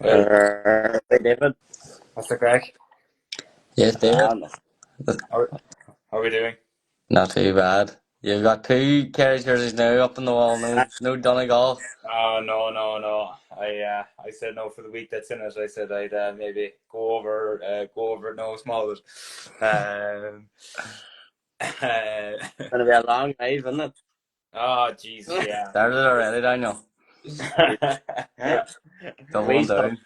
Well, Hey David. what's the crack? Yes, David. Um, How, how are we doing? Not too bad. You've got two Kerry jerseys now up on the wall. No Donegal. Oh no. I said no for the week that's in it. I said I'd maybe go over no small. Um, gonna be a long night, isn't it? oh jeez, yeah. Started already, Daniel. We Doubling start down.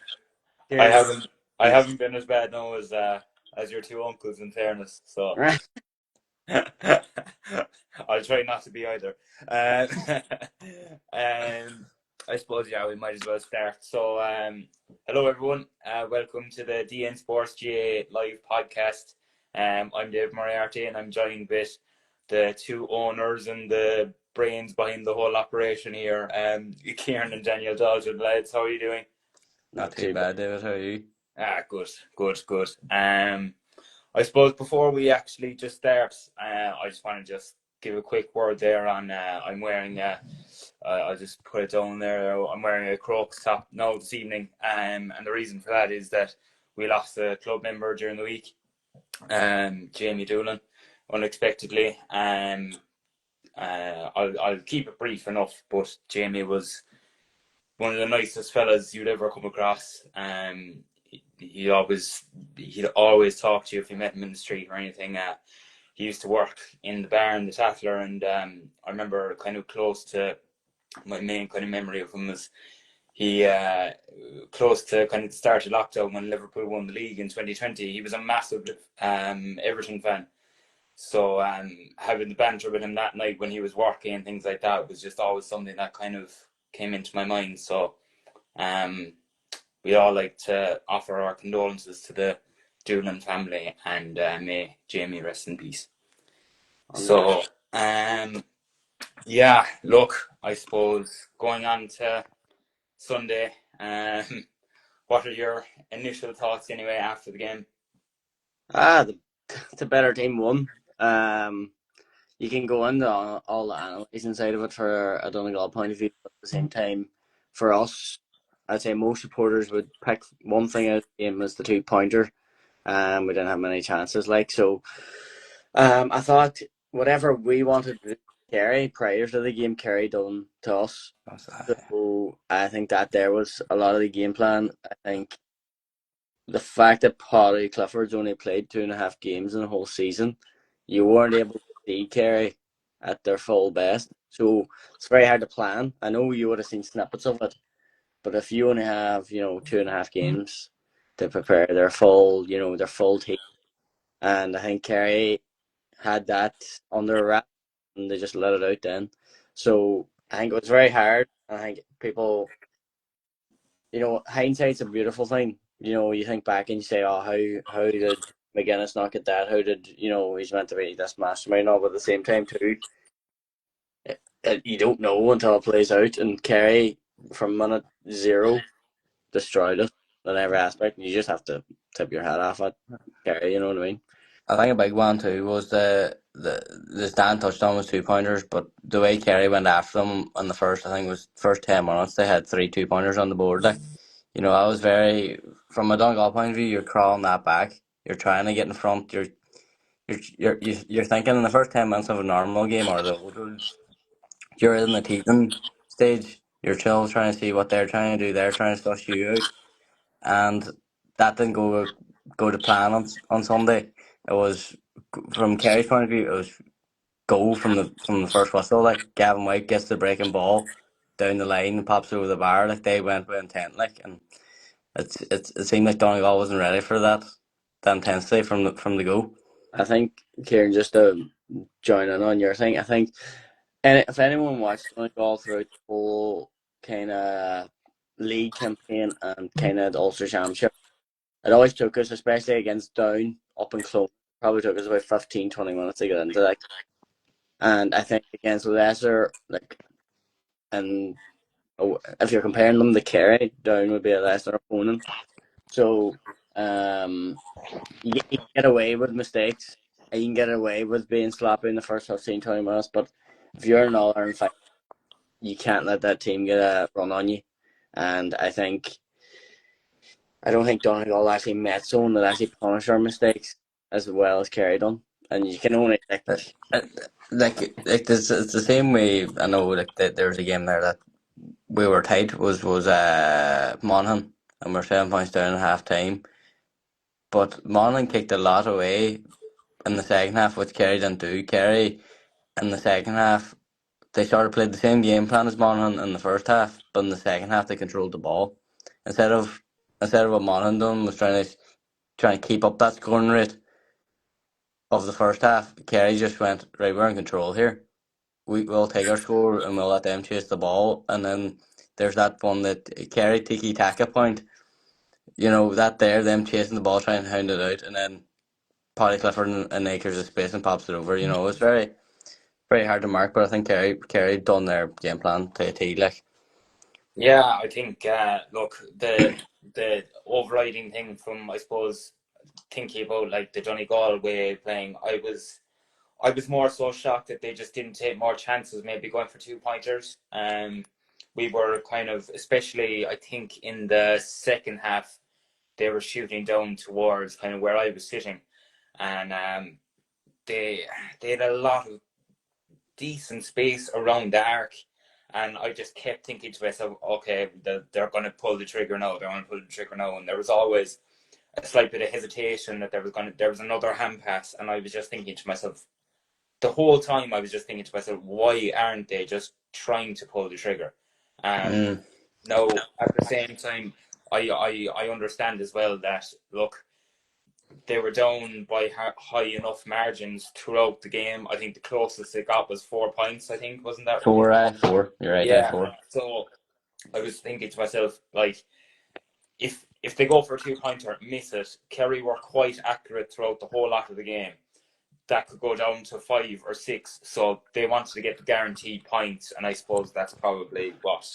I here. haven't I haven't been as bad now as your two uncles in fairness. So I'll try not to be either. Um, I suppose, yeah, we might as well start. So, hello everyone. Welcome to the DNSports GAA live podcast. I'm Dave Moriarty, and I'm joined with the two owners and the brains behind the whole operation here, Kieran and Daniel Dalton. Lads, how are you doing? Not Not too too bad. bad, David. How are you? Good. I suppose before we actually just start, I just want to just give a quick word there on. I'm wearing. I'll just put it down there. I'm wearing a Crocs top now this evening, and the reason for that is that we lost a club member during the week, Jamie Doolan, unexpectedly. I'll keep it brief enough, but Jamie was one of the nicest fellas you'd ever come across. He'd always talk to you if you met him in the street or anything. He used to work in the bar in the Tatler, and I remember kind of close to my main kind of memory of him was he close to kind of the start of lockdown when Liverpool won the league in 2020. He was a massive Everton fan. So having the banter with him that night when he was working and things like that was just always something that kind of came into my mind. So um, we all like to offer our condolences to the Doolan family, and may Jamie rest in peace. So, yeah, look, I suppose going on to Sunday, what are your initial thoughts anyway after the game? The better team won. You can go into all the analyzing side of it for a Donegal point of view, but at the same time, for us, I'd say most supporters would pick one thing out of the game as the 2-pointer. We didn't have many chances, like so. I thought whatever we wanted to carry prior to the game, Kerry done to us. So I think that there was a lot of the game plan. I think the fact that Paddy Clifford's only played 2.5 games in the whole season, you weren't able to see Kerry at their full best. So it's very hard to plan. I know you would have seen snippets of it, but if you only have, 2.5 games to prepare their full team, and I think Kerry had that under wrap and they just let it out then. So I think it was very hard. I think people, hindsight's a beautiful thing. You think back and you say, oh, how did McGuinness not get that? How did, he's meant to be this mastermind, all, but at the same time, too, you don't know until it plays out. And Kerry, from minute zero, destroyed it in every aspect. And you just have to tip your hat off at Kerry, you know what I mean? I think a big one too was the Stan touched on was 2-pointers, but the way Kerry went after them in the first, I think it was first 10 minutes, they had three 2-pointers on the board. Like, I was very, from a Donegal point of view, you're crawling that back. You're trying to get in front. You're thinking in the first 10 minutes of a normal game or the old rules, you're in the teething stage. You're chill, trying to see what they're trying to do. They're trying to stuff you out, and that didn't go to plan on Sunday. It was, from Kerry's point of view, it was go from the first whistle. Like, Gavin White gets the breaking ball down the line and pops over the bar. Like, they went with intent. Like, and it seemed like Donegal wasn't ready for that intensity from the go. I think, Kieran, just to join in on your thing, I think, and if anyone watched all throughout the whole kind of league campaign and kind of the Ulster Championship, it always took us, especially against Down up and close, probably took us about 15-20 minutes to get into that. And I think against lesser, like, and if you're comparing them to Kerry, Down would be a lesser opponent. So you can get away with mistakes. And you can get away with being sloppy in the first 15-20 minutes, but if you're an All-Ireland fight, you can't let that team get a run on you. And I think I don't think Donegal actually met someone that actually punished our mistakes as well as Kerry done. And you can only Uh, uh, it's the same way. I know there was a game there that we were tight was Monaghan, and we're 7 points down at half time. But Monaghan kicked a lot away in the second half, which Kerry didn't do. Kerry in the second half they sort of played the same game plan as Monaghan in the first half, but in the second half they controlled the ball. Instead of what Monaghan done was trying to keep up that scoring rate of the first half, Kerry just went, right, we're in control here. We'll take our score and we'll let them chase the ball. And then there's that one that Kerry tiki taka point. You know, that there, them chasing the ball, trying to hound it out, and then Paddy Clifford and acres of space and pops it over. You know, it's very hard to mark, but I think Kerry done their game plan to a T. Like, Yeah, I think look, the overriding thing from, I suppose, thinking about like the Donegal way of playing, I was more so shocked that they just didn't take more chances, maybe going for 2 pointers. We were kind of, especially I think in the second half, they were shooting down towards kind of where I was sitting, and they they had a lot of decent space around the arc. And I just kept thinking to myself, okay, they're going to pull the trigger now. They're going to pull the trigger now. And there was always a slight bit of hesitation that there was another hand pass. And I was just thinking to myself, the whole time I was just thinking to myself, why aren't they just trying to pull the trigger? mm, Now, at the same time, I understand as well that, look, they were down by high enough margins throughout the game. I think the closest they got was 4 points, I think, wasn't that? four. You're right, Yeah. four. So I was thinking to myself, like, if they go for a 2 pointer, miss it, Kerry were quite accurate throughout the whole lot of the game. That could go down to 5 or 6. So they wanted to get the guaranteed points, and I suppose that's probably what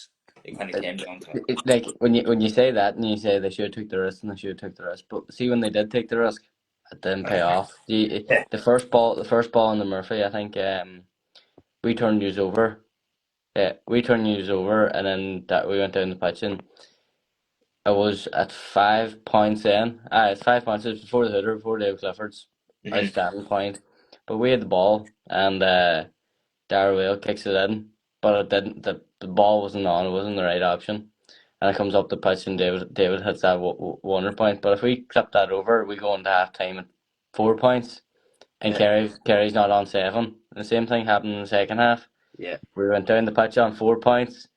it kind of came down to. Like when you say that and you say they should have took the risk and they should have took the risk, but see when they did take the risk, it didn't pay off. Yeah. The first ball in the Murphy, I think we turned yous over. Yeah, we turned yous over, and then that we went down the pitch and I was at 5 points in. It's 5 points. It was before the hooder, before Dave Clifford's Mm-hmm. outstanding point. But we had the ball, and Darrell Whale kicks it in, but it didn't. The ball wasn't on. It wasn't the right option, and it comes up the pitch, and David hits that wonder point. But if we clip that over, we go into half time at 4 points, and yeah, Kerry's not on 7. The same thing happened in the second half. yeah. We went down the pitch on 4 points.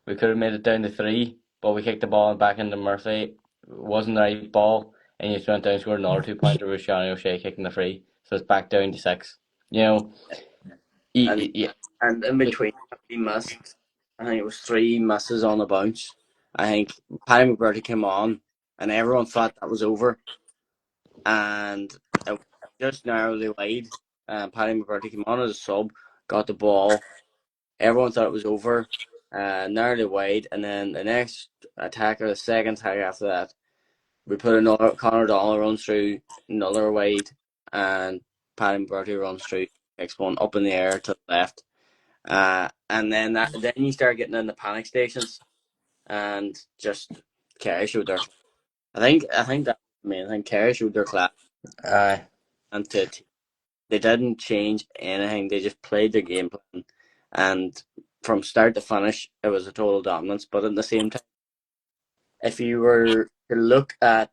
We could have made it down to 3, but we kicked the ball back into Murphy. It wasn't the right ball, and you just went down and scored another 2 pointer with Shawnee O'Shea kicking the free. So it's back down to 6. You know, And yeah, and in between, we missed. I think it was 3 misses on the bounce. I think Paddy McBurdy came on, and everyone thought that was over, and it was just narrowly wide. Paddy McBurdy came on as a sub, got the ball. Everyone thought it was over, narrowly wide, and then the next attacker, the second attacker after that, we put another Connor Donald runs through another wide, and Paddy McBurdy runs through, next one up in the air to the left. And then you start getting in the panic stations, and just Kerry showed their. I think that the main thing. Kerry showed their class, aye. and they didn't change anything. They just played their game plan, and from start to finish, it was a total dominance. But at the same time, if you were to look at,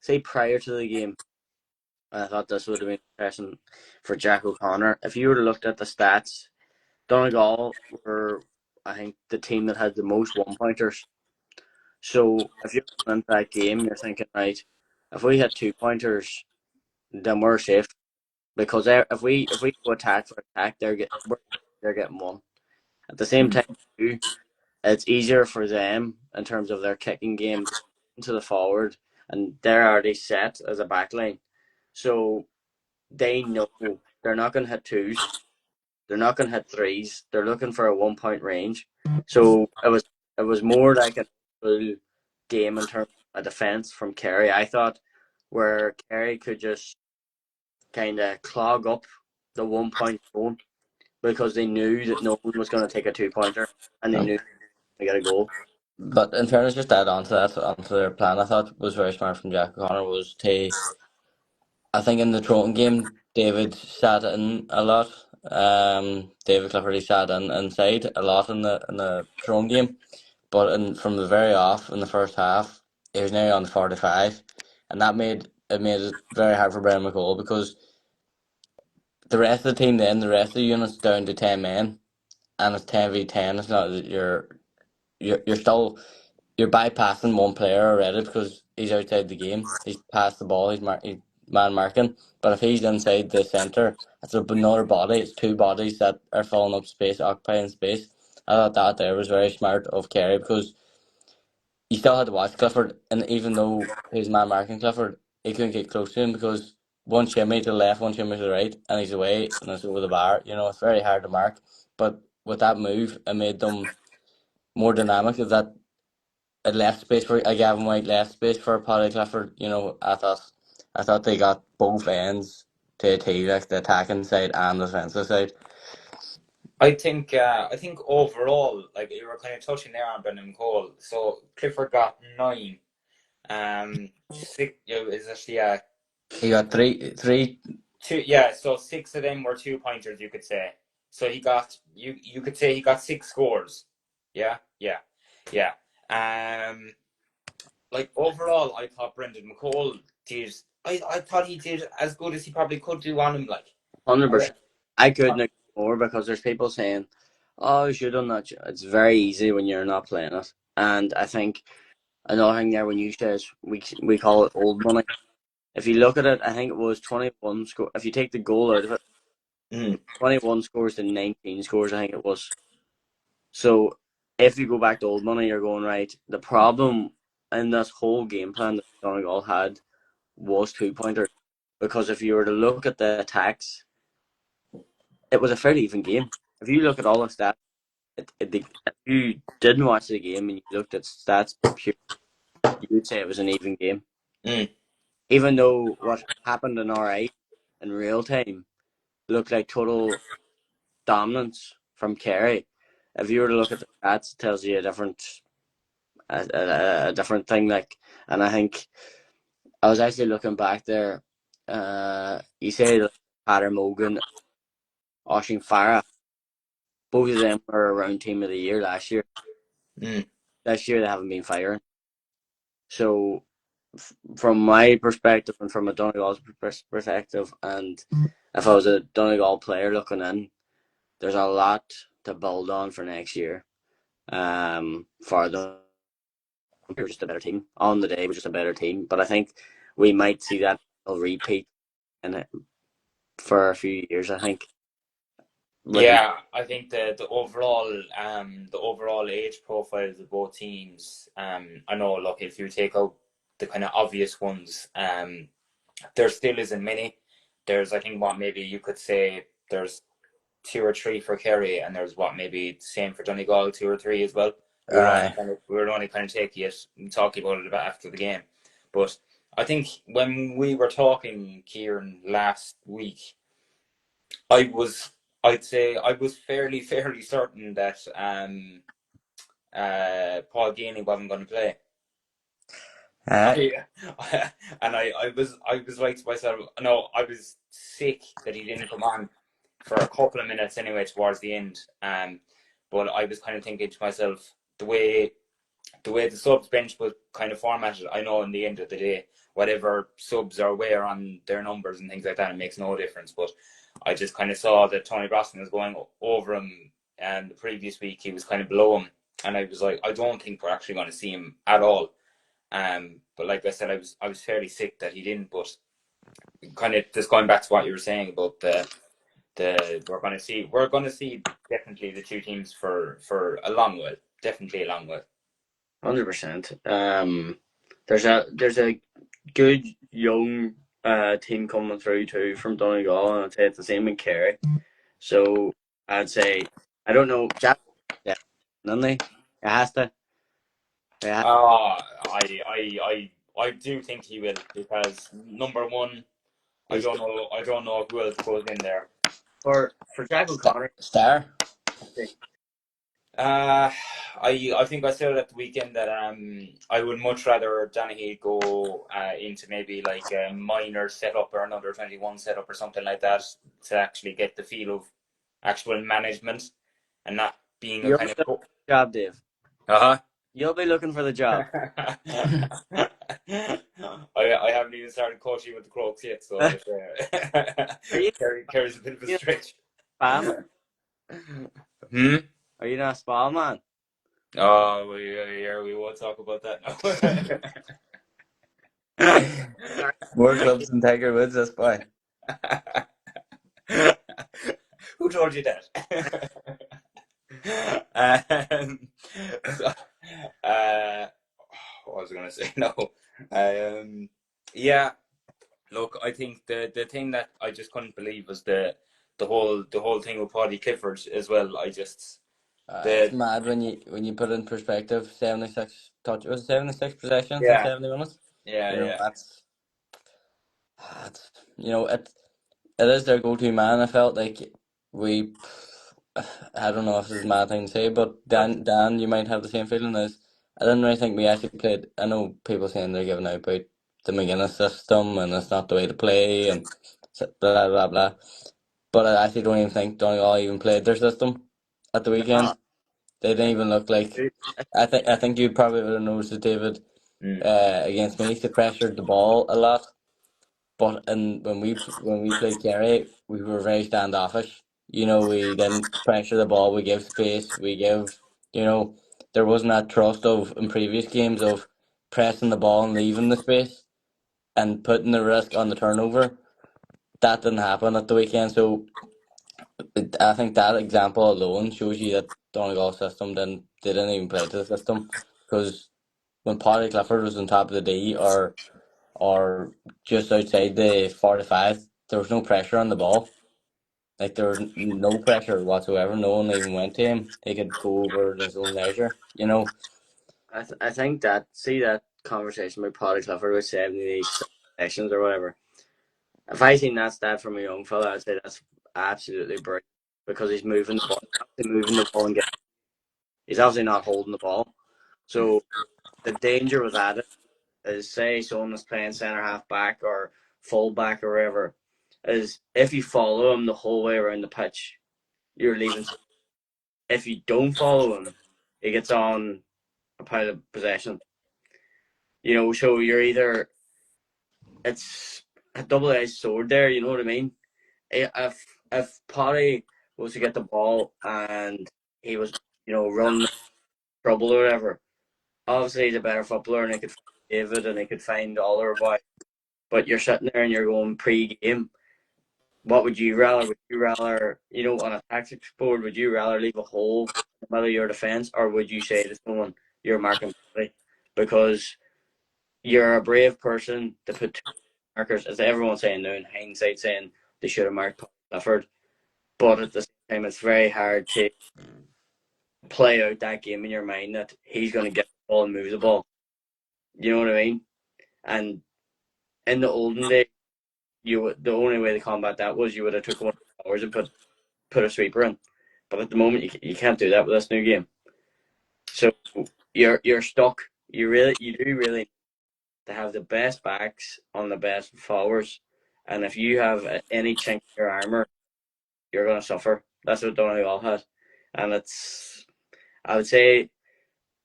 say, prior to the game, I thought this would have been interesting for Jack O'Connor. If you were to look at the stats, Donegal were, I think, the team that had the most 1 pointers. So if you're going into that game, you're thinking, right, if we hit 2 pointers, then we're safe because if we go attack for attack, they're getting one. At the same time, too, it's easier for them in terms of their kicking game into the forward, and they're already set as a backline, so they know they're not going to hit twos. They're not going to hit threes. They're looking for a 1 point range. So it was more like a full game in terms of a defense from Kerry. I thought where Kerry could just kind of clog up the 1 point zone because they knew that no one was going to take a 2 pointer and they Um, knew they got a goal. But in fairness, just to add on to that, onto their plan, I thought was very smart from Jack O'Connor was to, I think in the Throne game, David sat in a lot. David Clifford, he sat in inside a lot in the Throne game, but from the very off in the first half, he was nearly on the 45, and that made it very hard for Brian McCall because the rest of the team, then the rest of the unit's down to 10 men, and it's 10v10. It's not that you're still you're bypassing one player already because he's outside the game. He's passed the ball. He's man marking. But if he's inside the centre, it's another body. It's two bodies that are filling up space, occupying space. I thought that there was very smart of Kerry because you still had to watch Clifford, and even though he's man marking Clifford, he couldn't get close to him because one shimmy to the left, one shimmy to the right, and he's away and it's over the bar. It's very hard to mark. But with that move, it made them more dynamic. Is that it left space for a Gavin White, left space for Paddy Clifford. I thought they got both ends to a T, like the attacking side and the defensive side. I think overall, like you were kind of touching there on Brendan Cole. So Clifford got 9. Six, is actually He got three. two. Yeah, so 6 of them were 2 pointers, you could say. So he got you could say he got 6 scores. Yeah, yeah, yeah. Um, like overall, I thought Brendan McCall did. I thought he did as good as he probably could do on him. Like, 100%. I couldn't I, agree more because there's people saying, "Oh, you should have not." It's very easy when you're not playing it, and I think another thing there when you says we call it old money. If you look at it, I think it was 21 score. If you take the goal out of it, mm, 21 scores to 19 scores. I think it was. So if you go back to old money, you're going right. The problem in this whole game plan that Donegal had was 2 pointers. Because if you were to look at the attacks, it was a fairly even game. If you look at all the stats, if you didn't watch the game and you looked at stats pure, you would say it was an even game. mm. Even though what happened in our eyes in real time looked like total dominance from Kerry, if you were to look at the stats, it tells you a different thing. Like, and I think I was actually looking back there. You say like, Patter Mogan, Oisin Farah, both of them were around Team of the Year last year. Mm. This year they haven't been firing. So, from my perspective and from a Donegal's perspective, and if I was a Donegal player looking in, there's a lot to build on for next year. For the we're just a better team on the day. We're just a better team, but I think we might see that repeat in it for a few years. I think with Yeah, I think the overall age profiles of both teams. I know. Look, if you take out the kind of obvious ones, there still isn't many. There's, I think, what maybe you could say there's 2 or 3 for Kerry, and there's what maybe same for Donegal, 2 or 3 as well. Aye. We were only kind of taking it and talking about it about after the game, but I think when we were talking, Kieran, last week, I was, I'd say, I was fairly certain that Paul Geaney wasn't going to play. Aye. I, and I was like to myself, no, I was sick that he didn't come on for a couple of minutes anyway towards the end. But I was kind of thinking to myself, the way the subs bench was kind of formatted, I know in the end of the day, whatever subs are where on their numbers and things like that, it makes no difference. But I just kind of saw that Tony Brosnan was going over him, and the previous week he was kind of below him, and I was like, I don't think we're actually going to see him at all. But like I said, I was fairly sick that he didn't. But kind of just going back to what you were saying about the we're going to see definitely the two teams for a long while, definitely a long while. 100%. There's a good young team coming through too from Donegal, and I'd say it's the same in Kerry. So I'd say I don't know Jack. Yeah, doesn't he? It has to. Yeah. I do think he will, because number one, I He's don't know who else goes in there. for Jack O'Connor. Star. I think I said at the weekend that I would much rather Donaghy go into maybe like a minor setup or an under 21 setup or something like that to actually get the feel of actual management and not being a You'll be kind of looking for the job, Dave. uh-huh. You'll be looking for the job. I haven't even started coaching with the Crokes yet, so Are it you carries a bit of a a stretch. spa man? Hmm? Are you not a spa man? Oh, we won't talk about that now. Sorry. More clubs than Tiger Woods, that's why. Who told you that? um, so, uh, what was I going to say? No. Yeah. Look, I think the thing that I just couldn't believe was the whole thing with Paddy Clifford as well. I just It's the mad when you put it in perspective. 76 touch was it 76 possessions in yeah 70 minutes. yeah You know yeah. that's it is their go-to man. I felt like we. I don't know if this is a mad thing to say, but Dan, you might have the same feeling as I didn't really think we actually played. I know people saying they're giving out about the McGuinness system and it's not the way to play and blah blah blah. But I actually don't even think Donegal even played their system at the No. weekend. They didn't even look like. I think you probably would have noticed that David Mm, against me, they pressured the ball a lot. But when we played Kerry, we were very standoffish. We didn't pressure the ball. We gave space. You know, there wasn't that trust of in previous games of pressing the ball and leaving the space and putting the risk on the turnover. That didn't happen at the weekend. So I think that example alone shows you that Donegal's system didn't even play to the system because when Paddy Clifford was on top of the D or just outside the 45, there was no pressure on the ball. Like there was no pressure whatsoever. No one even went to him. He could go over at his own leisure. I think that see that conversation with Paddy Clifford with 76 sessions or whatever. If I seen that stat from a young fella, I'd say that's absolutely brilliant because he's moving the ball, moving the ball and he's obviously not holding the ball. mm, So the danger with that is say someone is playing centre half back or full back or wherever, is if you follow him the whole way around the pitch, you're leaving. If you don't follow him, he gets on a pile of possession. So you're either it's a double edged sword there. You know what I mean? If Potty was to get the ball and he was running trouble or whatever, obviously he's a better footballer and he could find David and he could find Aller boy. But you're sitting there and you're going pre-game. What would you rather? Would you rather, on a tactics board, would you rather leave a hole in the middle of your defence, or would you say to someone, you're marking Potty? Because you're a brave person to put two markers, as everyone's saying now in hindsight, saying they should have marked Clifford. But at the same time, it's very hard to play out that game in your mind that he's going to get the ball and move the ball. You know what I mean? And in the olden days, the only way to combat that was you would have took one of the hours and put a sweeper in. But at the moment, you can't do that with this new game. So you're stuck. You do really to have the best backs on the best forwards, and if you have any chink in your armor, you're going to suffer. That's what Donegal had, and I would say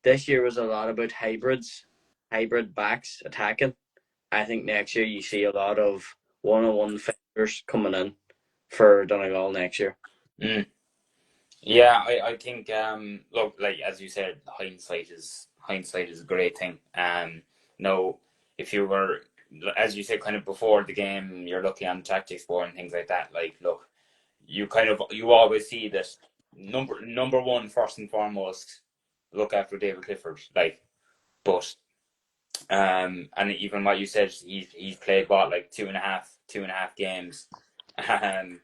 this year was a lot about hybrid backs attacking. I think next year you see a lot of one-on-one defenders coming in for Donegal next year. mm. Yeah, I think look, like as you said, hindsight is a great thing. No, if you were, as you said, kind of before the game, you're looking on the tactics board and things like that. Like, look, you always see that number one first and foremost, look after David Clifford. Like, but and even what you said, he's played what like two and a half games. Um,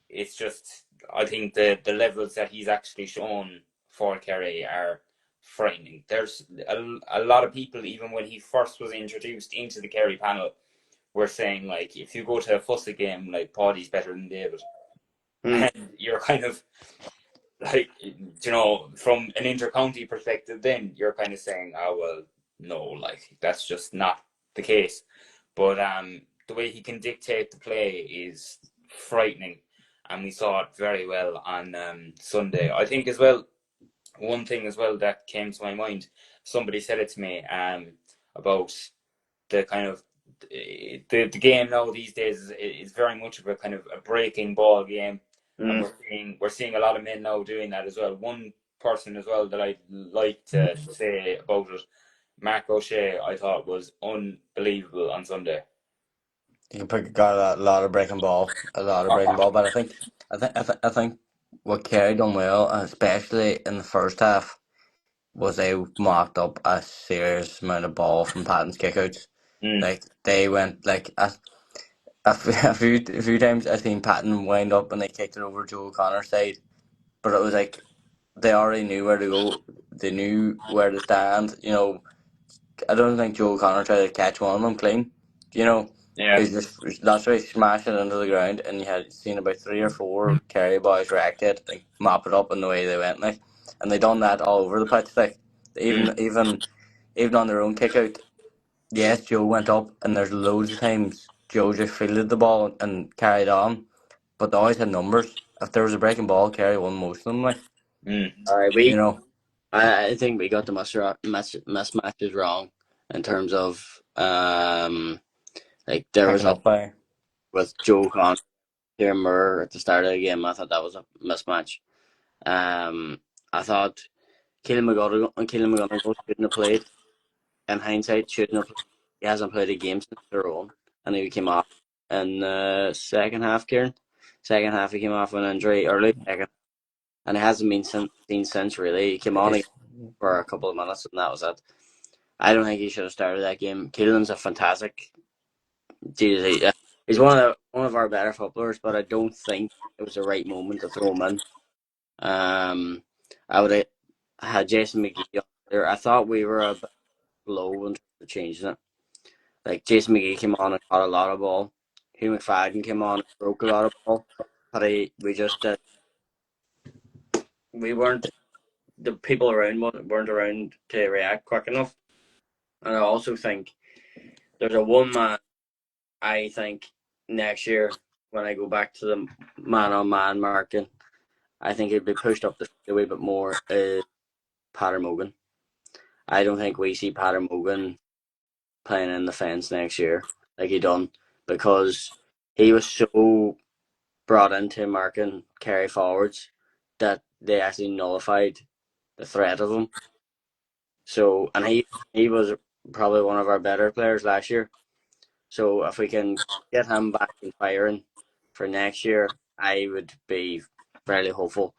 it's just I think the levels that he's actually shown for Kerry are frightening. There's a lot of people, even when he first was introduced into the Kerry panel, were saying like if you go to a Fussy game, like Paddy's better than David, Hmm. and you're kind of like, from an inter-county perspective, then you're kind of saying, oh well, no, like that's just not the case. But the way he can dictate the play is frightening, and we saw it very well on Sunday. I think as well, one thing as well that came to my mind, somebody said it to me about the kind of the game now these days is very much of a kind of a breaking ball game, and we're seeing a lot of men now doing that as well. One person as well that I'd like to say about it, Mark O'Shea, I thought was unbelievable on Sunday. Got a lot of breaking ball, but I think what Kerry done well, especially in the first half, was they mocked up a serious amount of ball from Patton's kickouts. Mm, Like they went like a few times I seen Patton wind up and they kicked it over Joe O'Connor's side, but it was like they already knew where to go. They knew where to stand. I don't think Joe O'Connor tried to catch one of them clean. You know, yeah. he's just that's why he smashed it into the ground, and you had seen about 3 or 4 Kerry boys react it and mop it up in the way they went like, and they done that all over the pitch like, Mm, even on their own kick out. Yes, Joe went up, and there's loads of times Joe just fielded the ball and carried on, but they always had numbers. If there was a breaking ball, Kerry won most of them. Like, mm. All right, you know, I think we got the mismatches wrong in terms of like there was picking a up by with Joe Connor, Kieran Moore at the start of the game. I thought that was a mismatch. I thought Keelan McGonagall shouldn't have played. In hindsight, shouldn't have played. He hasn't played a game since their own, and he came off in the second half. Second half he came off with an injury early second, and he hasn't been seen since really. He came on again it's for a couple of minutes, and that was it. I don't think he should have started that game. Keelan's a fantastic. He's one of our better footballers, but I don't think it was the right moment to throw him in. Um, I would have had Jason McGee on there. I thought we were a bit low in terms of changing it. Like Jason McGee came on and caught a lot of ball. Hugh McFadden came on and broke a lot of ball, but we just we weren't the people around weren't around to react quick enough. And I also think there's a one man. I think next year when I go back to the man on man marking, I think it'd be pushed up the a wee bit more. Patter Morgan. I don't think we see Patter Morgan playing in the fence next year like he done because he was so brought into marking carry forwards that they actually nullified the threat of him. So and he was probably one of our better players last year. So if we can get him back and firing for next year, I would be fairly hopeful.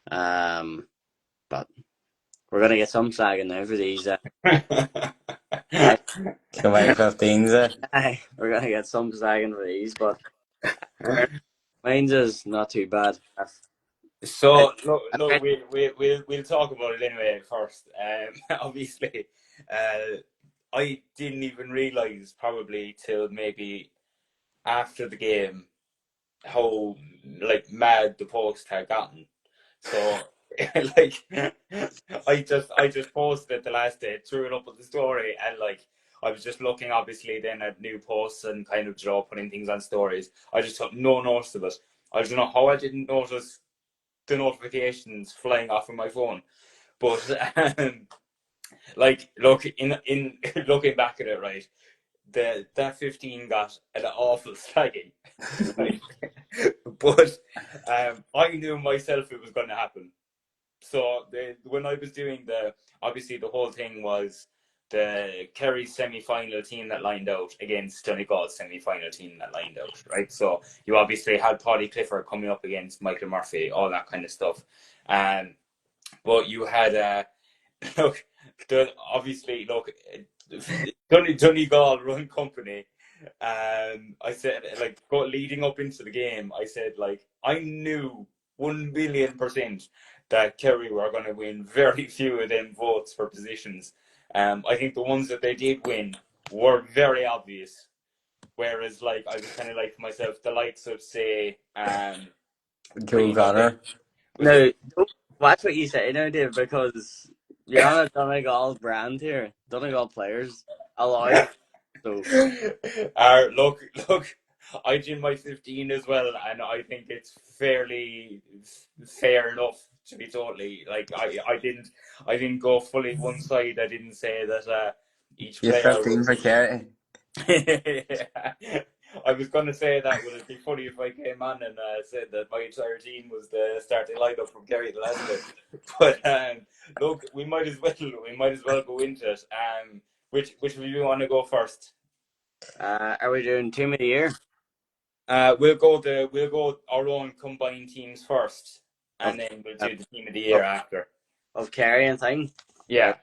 But we're gonna get some sagging now for these. I, Coming 15s. we're gonna get some sagging for these, but mine's is not too bad. I, So look, I look, bet we'll talk about it anyway first. Obviously, I didn't even realize probably till maybe after the game how like mad the post had gotten. So like I just posted it the last day, threw it up with the story, and like I was just looking obviously then at new posts and kind of putting things on stories. I just took no notice of it. I don't know how I didn't notice the notifications flying off of my phone. But like look in looking back at it, right, that 15 got an awful slagging. Right? But I knew myself it was going to happen. So when I was doing obviously the whole thing was the Kerry semi-final team that lined out against Donegal's semi-final team that lined out, right? So you obviously had Paddy Clifford coming up against Michael Murphy, all that kind of stuff. But you had look, obviously look, Donegal run company. I said like leading up into the game, I said like I knew 1,000,000% that Kerry were going to win very few of them votes for positions. I think the ones that they did win were very obvious. Whereas, like, I was kind of like myself, the likes of say, Joe Connor. No, don't watch what you say now, Dave, because you're on a Donegal brand here. Donegal players allowed. So Look, look, I did my 15 as well, and I think it's fairly fair enough to be totally like I didn't go fully one side. I didn't say that each You're player 15 was. for Kerry. I was going to say that would it be funny if I came on and said that my entire team was the starting lineup from Kerry the last day. But look, we might as well go into it. Which of you want to go first? are we doing team of the year We'll go our own combined teams first, of and then we'll do the team of the of, year after. of Kerry and thing? Yeah. Right.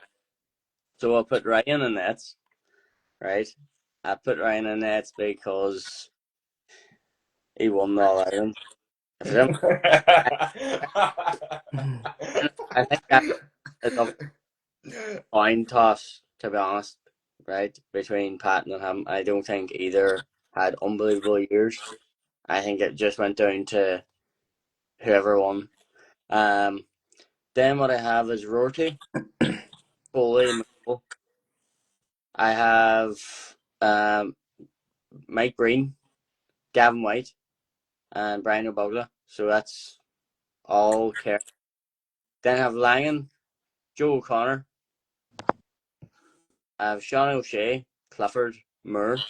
So I'll put Ryan in nets. Right. I put Ryan in nets because he won the All Ireland. If it didn't, I think that is a coin toss, to be honest. Right, between Patton and him, I don't think either had unbelievable years. I think it just went down to whoever won. Um, then what I have is Rorty, Foley, and McCall. I have um, Mike Breen, Gavin White, and Brian O'Bogla. So that's all care. Then I have Langan, Joe O'Connor. I have Sean O'Shea, Clifford, Moore,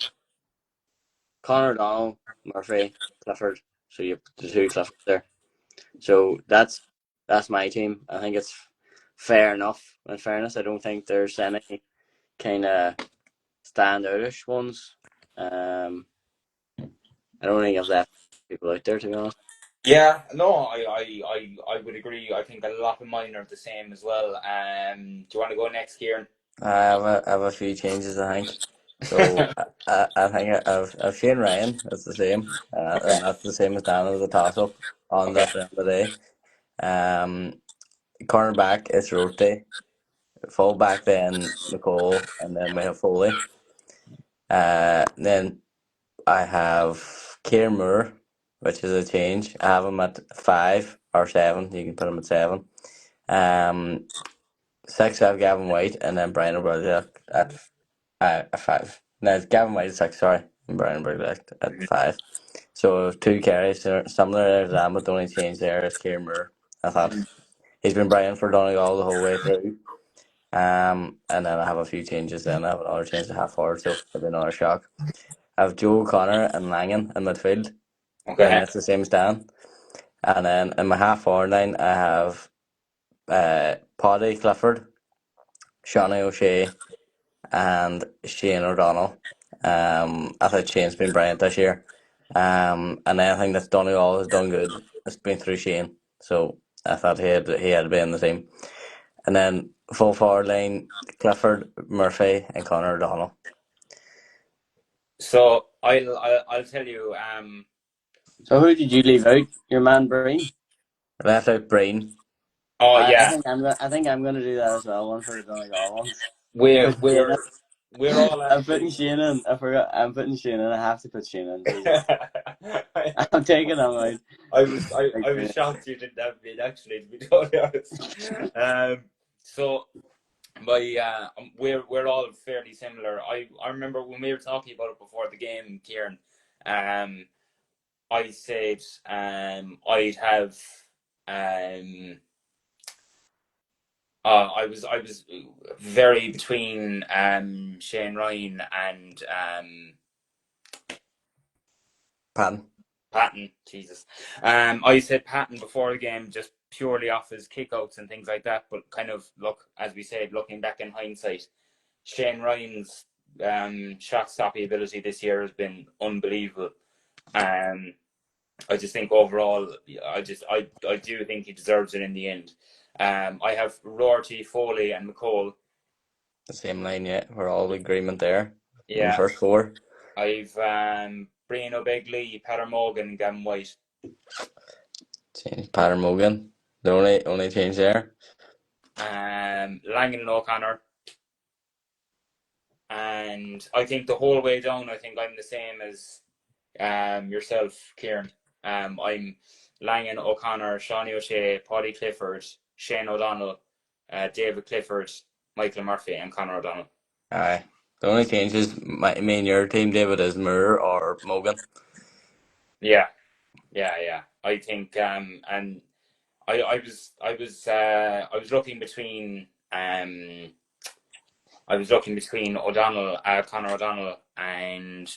Connor O'Donnell, Murphy, Clifford. So you have the two Cliffords there. So that's my team. I think it's fair enough. In fairness, I don't think there's any kind of standoutish ones. I don't think I've left people out there, to be honest. Yeah, no, I would agree. I think a lot of mine are the same as well. Do you want to go next, Kieran? I have a few changes, I think. So I think I've Shane Ryan. That's the same, Okay. and that's the same as Dan. It was a toss up on Okay. that end of the day. Um, cornerback is Rote. Fullback then McCall, and then we have Foley. Then I have Kieran Moore, which is a change. I have him at 5 or 7. You can put him at 7. Um, 6 I have Gavin White, and then Brian O'Brien at 5. No, it's Gavin White at 6, sorry, and Brian O'Brien at Mhm. 5. So 2 carries, similar as that, but the only change there is Kieran Moore. I thought he's been Brian for Donegal the whole way through. And then I have a few changes. Then I have another change to half forward, so it'll be another shock. I have Joe O'Connor and Langan in midfield. Again, Okay. that's the same as Dan. And then in my half forward line, I have Paddy Clifford, Shawnee O'Shea, and Shane O'Donnell. I thought Shane's been brilliant this year. And anything that's Donegal has done good, it's been through Shane. So I thought he had to be in the team. And then full forward line, Clifford, Murphy, and Connor O'Donnell. So I'll tell you. So who did you leave out? Your man Breen. Left out Breen. Oh I yeah, think I'm gonna do that as well. One for the Donegal ones. we're Put Shane in. we're we're all I'm putting actually. Shane in. I forgot. I'm putting Shane in. I have to put Shane in because I'm taking him out. I was shocked you didn't have me actually, to be totally honest. So my we're all fairly similar. I remember when we were talking about it before the game, Kieran. Um, I said I'd have um I was very between Shane Ryan and Pan. Patton. Jesus. I said Patton before the game just purely off his kickouts and things like that, but kind of look, as we said, looking back in hindsight, Shane Ryan's shot stopping ability this year has been unbelievable. Um, I just think overall, I do think he deserves it in the end. I have Rorty, Foley, and McCall. The same line, yeah. We're all in agreement there. In the Yeah, first 4. I've Brian O'Begley, Peter Morgan, and Gavin White. Change Pattern Morgan. The only change there. Langan and O'Connor. And I think the whole way down, I think I'm the same as yourself, Kieran. I'm Langan, O'Connor, Shawnee O'Shea, Paddy Clifford, Shane O'Donnell, David Clifford, Michael Murphy, and Conor O'Donnell. Aye. The only changes, me and your team, David, is Moore or Mogan. Yeah. I think, and I was looking between O'Donnell, Conor O'Donnell, and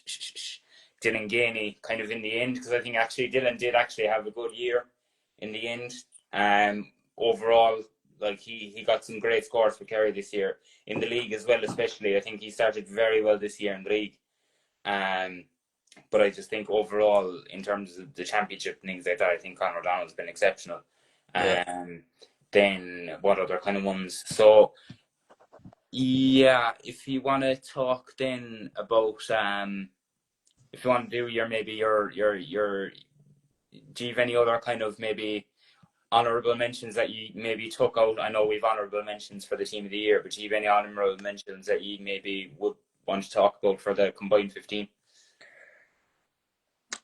Dylan Gainey, kind of in the end, because I think actually Dylan did actually have a good year in the end. Overall, like he got some great scores for Kerry this year in the league as well, especially. I think he started very well this year in the league. But I just think overall, in terms of the championship and things like that, I think Conor O'Donnell's been exceptional. Yeah. Then what other kind of ones? So yeah, if you want to talk then about if you want to do your maybe your do you have any other kind of maybe honourable mentions that you maybe took out? I know we've honourable mentions for the team of the year, but do you have any honourable mentions that you maybe would want to talk about for the combined 15?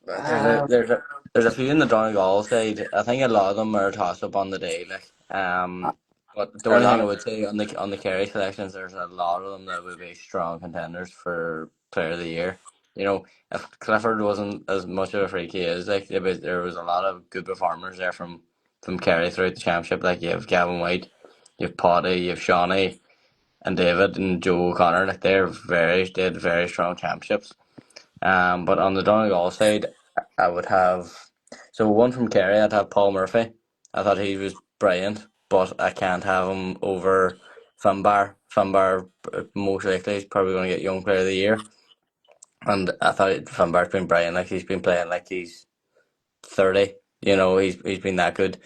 There's a few in the Donegal side. I think a lot of them are a toss up on the day. But the There are a only lot thing I of would say on the Kerry selections, there's a lot of them that would be strong contenders for Player of the Year. If Clifford wasn't as much of a freak he is, there was a lot of good performers there from Kerry throughout the championship. Like you have Gavin White, you have Potty, you have Shawnee, and David and Joe O'Connor. Like they had very strong championships. But on the Donegal side, I would have one from Kerry. I'd have Paul Murphy. I thought he was brilliant, but I can't have him over Finbar. Finbar most likely is probably going to get Young Player of the Year, and I thought Finbar's been brilliant. Like he's been playing like he's 30. He's been that good.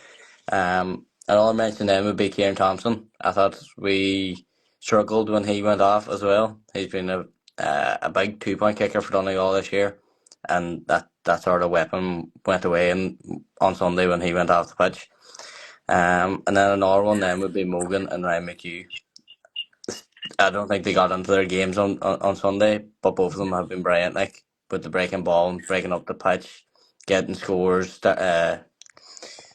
Another mention then would be Kieran Thompson. I thought we struggled when he went off as well. He's been a big 2 point kicker for Donegal this year, and that sort of weapon went away on Sunday when he went off the pitch. And then another one then would be Morgan and Ryan McHugh. I don't think they got into their games on Sunday, but both of them have been brilliant. Like with the breaking ball and breaking up the pitch, getting scores,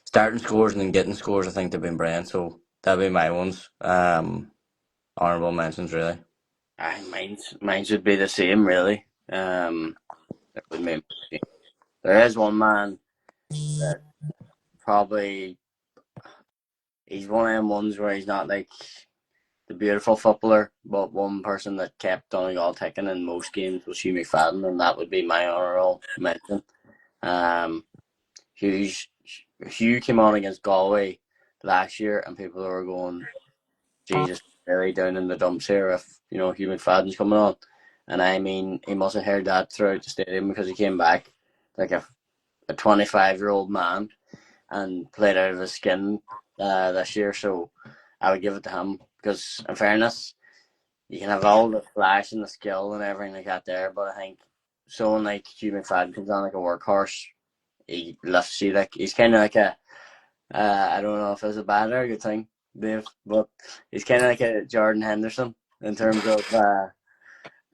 starting scores and then getting scores. I think they've been brilliant. So that'd be my ones. Honourable mentions, really. mine should be the same, really. There is one man that probably he's one of them ones where he's not like the beautiful footballer, but one person that kept Donegal ticking in most games was Hugh McFadden, and that would be my honourable mention. Hugh came on against Galway last year, and people were going, Jesus, really down in the dumps here if Hugh McFadden's coming on. And I mean, he must have heard that throughout the stadium because he came back like a 25-year-old man and played out of his skin this year. So I would give it to him because, in fairness, you can have all the flash and the skill and everything like that there, but I think someone like Hugh McFadden comes on like a workhorse. He lifts you like he's kind of like a I don't know if it's a bad or a good thing, Dave, but he's kind of like a Jordan Henderson in terms of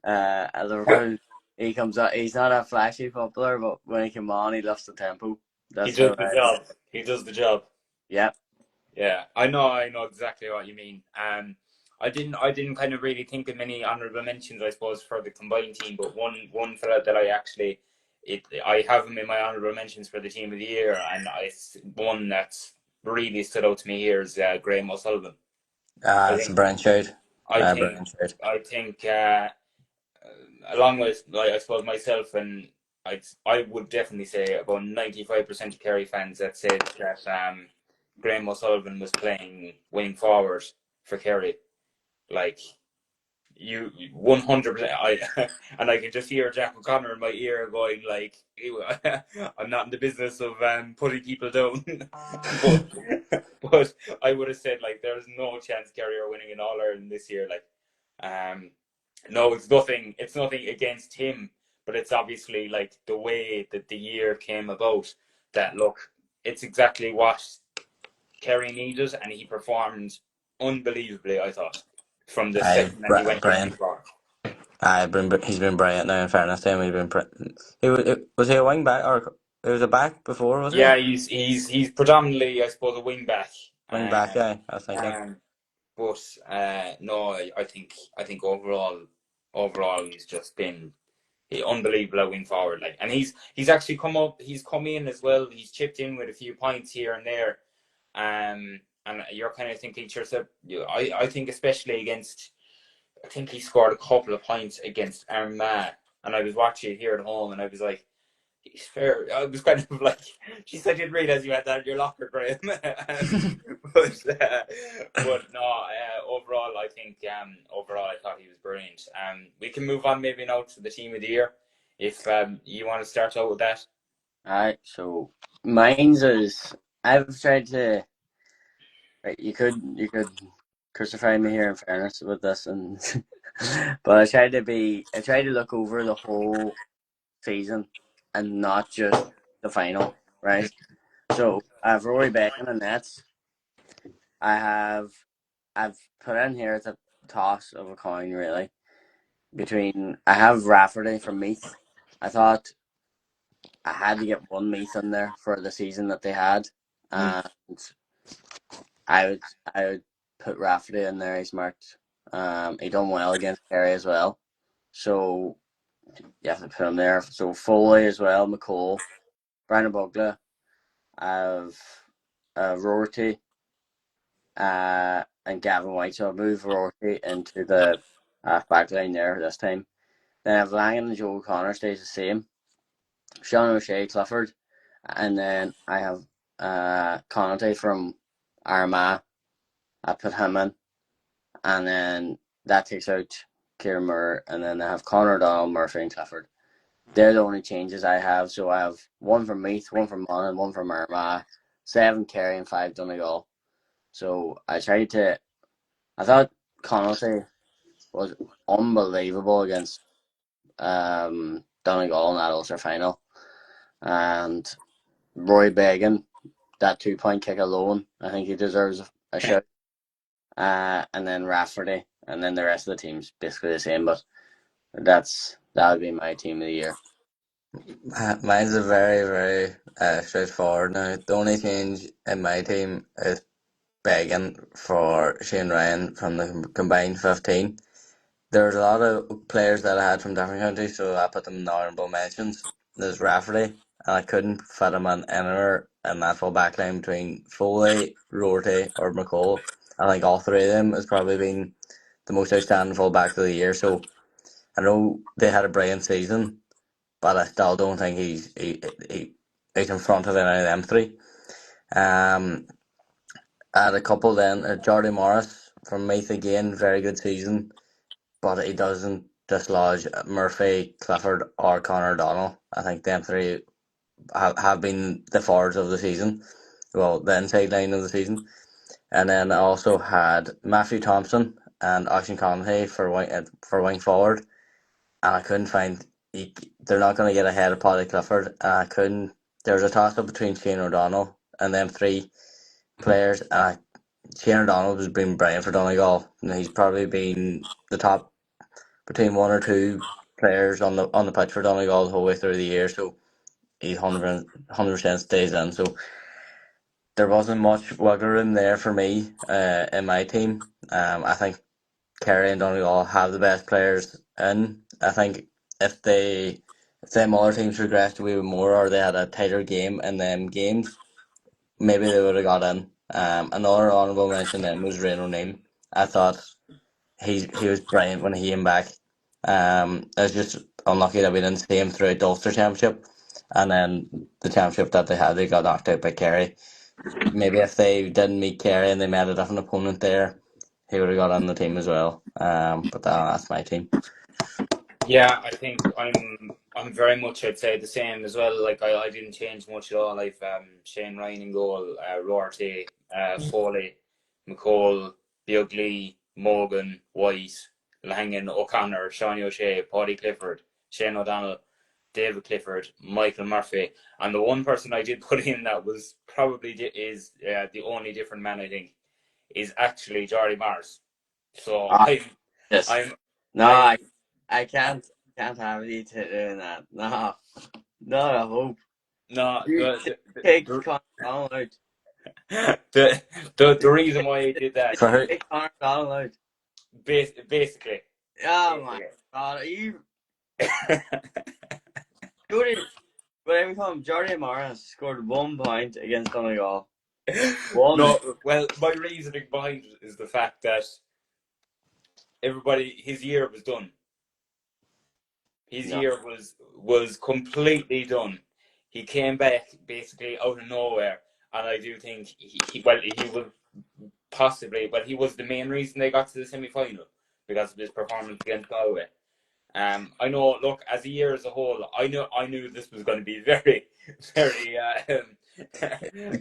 Liverpool. He comes out. He's not a flashy footballer, but when he comes on, he lifts the tempo. He That's does how the job. He does the job. Yeah. Yeah, I know exactly what you mean. I didn't kind of really think of many honourable mentions, I suppose, for the combined team, but one fella that I have him in my honourable mentions for the team of the year, and one that's really stood out to me here is Graham O'Sullivan. It's a brilliant shout. I think Brilliant shout. I think along with like I suppose myself and I would definitely say about 95% of Kerry fans that said that Graham O'Sullivan was playing wing forward for Kerry. Like you 100%. And I can just hear Jack O'Connor in my ear going like, "I'm not in the business of putting people down," but I would have said like there's no chance Kerry are winning in All Ireland this year. Like, no, it's nothing. It's nothing against him, but it's obviously like the way that the year came about. That look, it's exactly what Kerry needed, and he performed unbelievably. I thought from the second that he went into the Brilliant. floor. He's been brilliant now. In fairness to him, he was he a wing back or? It was a back before, was he? Yeah, he's predominantly, I suppose, a wing back. Wing back, yeah, I was thinking. But no, I think overall he's just been unbelievable at wing forward. Like, and he's actually he's come in as well. He's chipped in with a few points here and there. And you're kind of thinking to yourself, I think especially against, I think he scored a couple of points against Armagh, and I was watching it here at home, and I was like, he's fair. I was kind of like, geez, I didn't realize you had that in your locker, Graham. But no, overall I thought he was brilliant. We can move on maybe now to the team of the year, if you want to start out with that. Alright, so mine's is, I've tried to, right, you could crucify me here in fairness with this, and but I tried to look over the whole season and not just the final, right? So I have Rory Bacon and Nets. I've put in here it's a toss of a coin really between, I have Rafferty from Meath. I thought I had to get one Meath in there for the season that they had, and I would put Rafferty in there. He's marked. He done well against Kerry as well, so you have to put him there. So Foley as well, McCall, Brian Bugler, I've Rorty, and Gavin White. So I'll move Rorty into the back line there this time. Then I have Langan and Joe O'Connor stays the same. Sean O'Shea, Clifford, and then I have Connaughton from Armagh. I put him in, and then that takes out Kieran Moore, and then I have Conor O'Donnell, Murphy, and Clifford. They're the only changes I have. So I have one from Meath, one from Monaghan, one from Armagh, 7 Kerry, and 5 Donegal. So I thought Connaughton was unbelievable against Donegal in that Ulster final, and Roy Began, that 2-point kick alone, I think he deserves a shout. And then Rafferty, and then the rest of the team's basically the same, but that would be my team of the year. Mine's a very, very straightforward now. The only change in my team is begging for Shane Ryan from the combined 15. There's a lot of players that I had from different countries, so I put them in the honourable mentions. There's Rafferty, and I couldn't fit him in anywhere in that full back line between Foley, Rorty, or McCall. I think all three of them has probably been the most outstanding full back of the year. So I know they had a brilliant season, but I still don't think he's in front of any of them three. I had a couple then. Jordy Morris from Meath again, very good season, but he doesn't dislodge Murphy, Clifford, or Conor O'Donnell. I think them three have been the forwards of the season, well, the inside line of the season. And then I also had Matthew Thompson and Ocean Conley for wing forward, and I couldn't find. They're not going to get ahead of Paddy Clifford, and I couldn't. There's a toss up between Shane O'Donnell and them three players, and Shane O'Donnell has been brilliant for Donegal. He's probably been the top between one or two players on the pitch for Donegal the whole way through the year. So he's 100% stays in. So there wasn't much wiggle room there for me in my team. I think Kerry and Donegal have the best players in. I think if them other teams regressed a wee bit more, or they had a tighter game in them games, maybe they would have got in. Another honourable mention then was Ryan O'Neill. I thought he was brilliant when he came back. It was just unlucky that we didn't see him throughout the Ulster Championship, and then the championship that they got knocked out by Kerry. Maybe if they didn't meet Kerry and they met a different opponent there, he would have got on the team as well. But that's my team. Yeah, I think I'm very much, I'd say, the same as well. Like, I didn't change much at all. I've Shane Ryan in goal, Rorty, Foley, McCall, Beugly, Morgan, White, Langan, O'Connor, Sean O'Shea, Paddy Clifford, Shane O'Donnell, David Clifford, Michael Murphy, and the one person I did put in that was probably is the only different man, I think, is actually Jordy Mars. So Yes. I'm No, I'm I can't have you doing that. No, not a hope. No, You take Conor Donald out. the reason why he did that, For who? Take Conor Donald out. basically. Oh my God! You Jordy, whatever you call him, Jordy Morris scored 1 point against Donegal. One. No, well, my reasoning behind it is the fact that his year was done. His No. year was completely done. He came back basically out of nowhere, and I do think he was possibly, but he was the main reason they got to the semi-final because of his performance against Galway. I know. Look, as a year as a whole, I knew this was going to be very, very.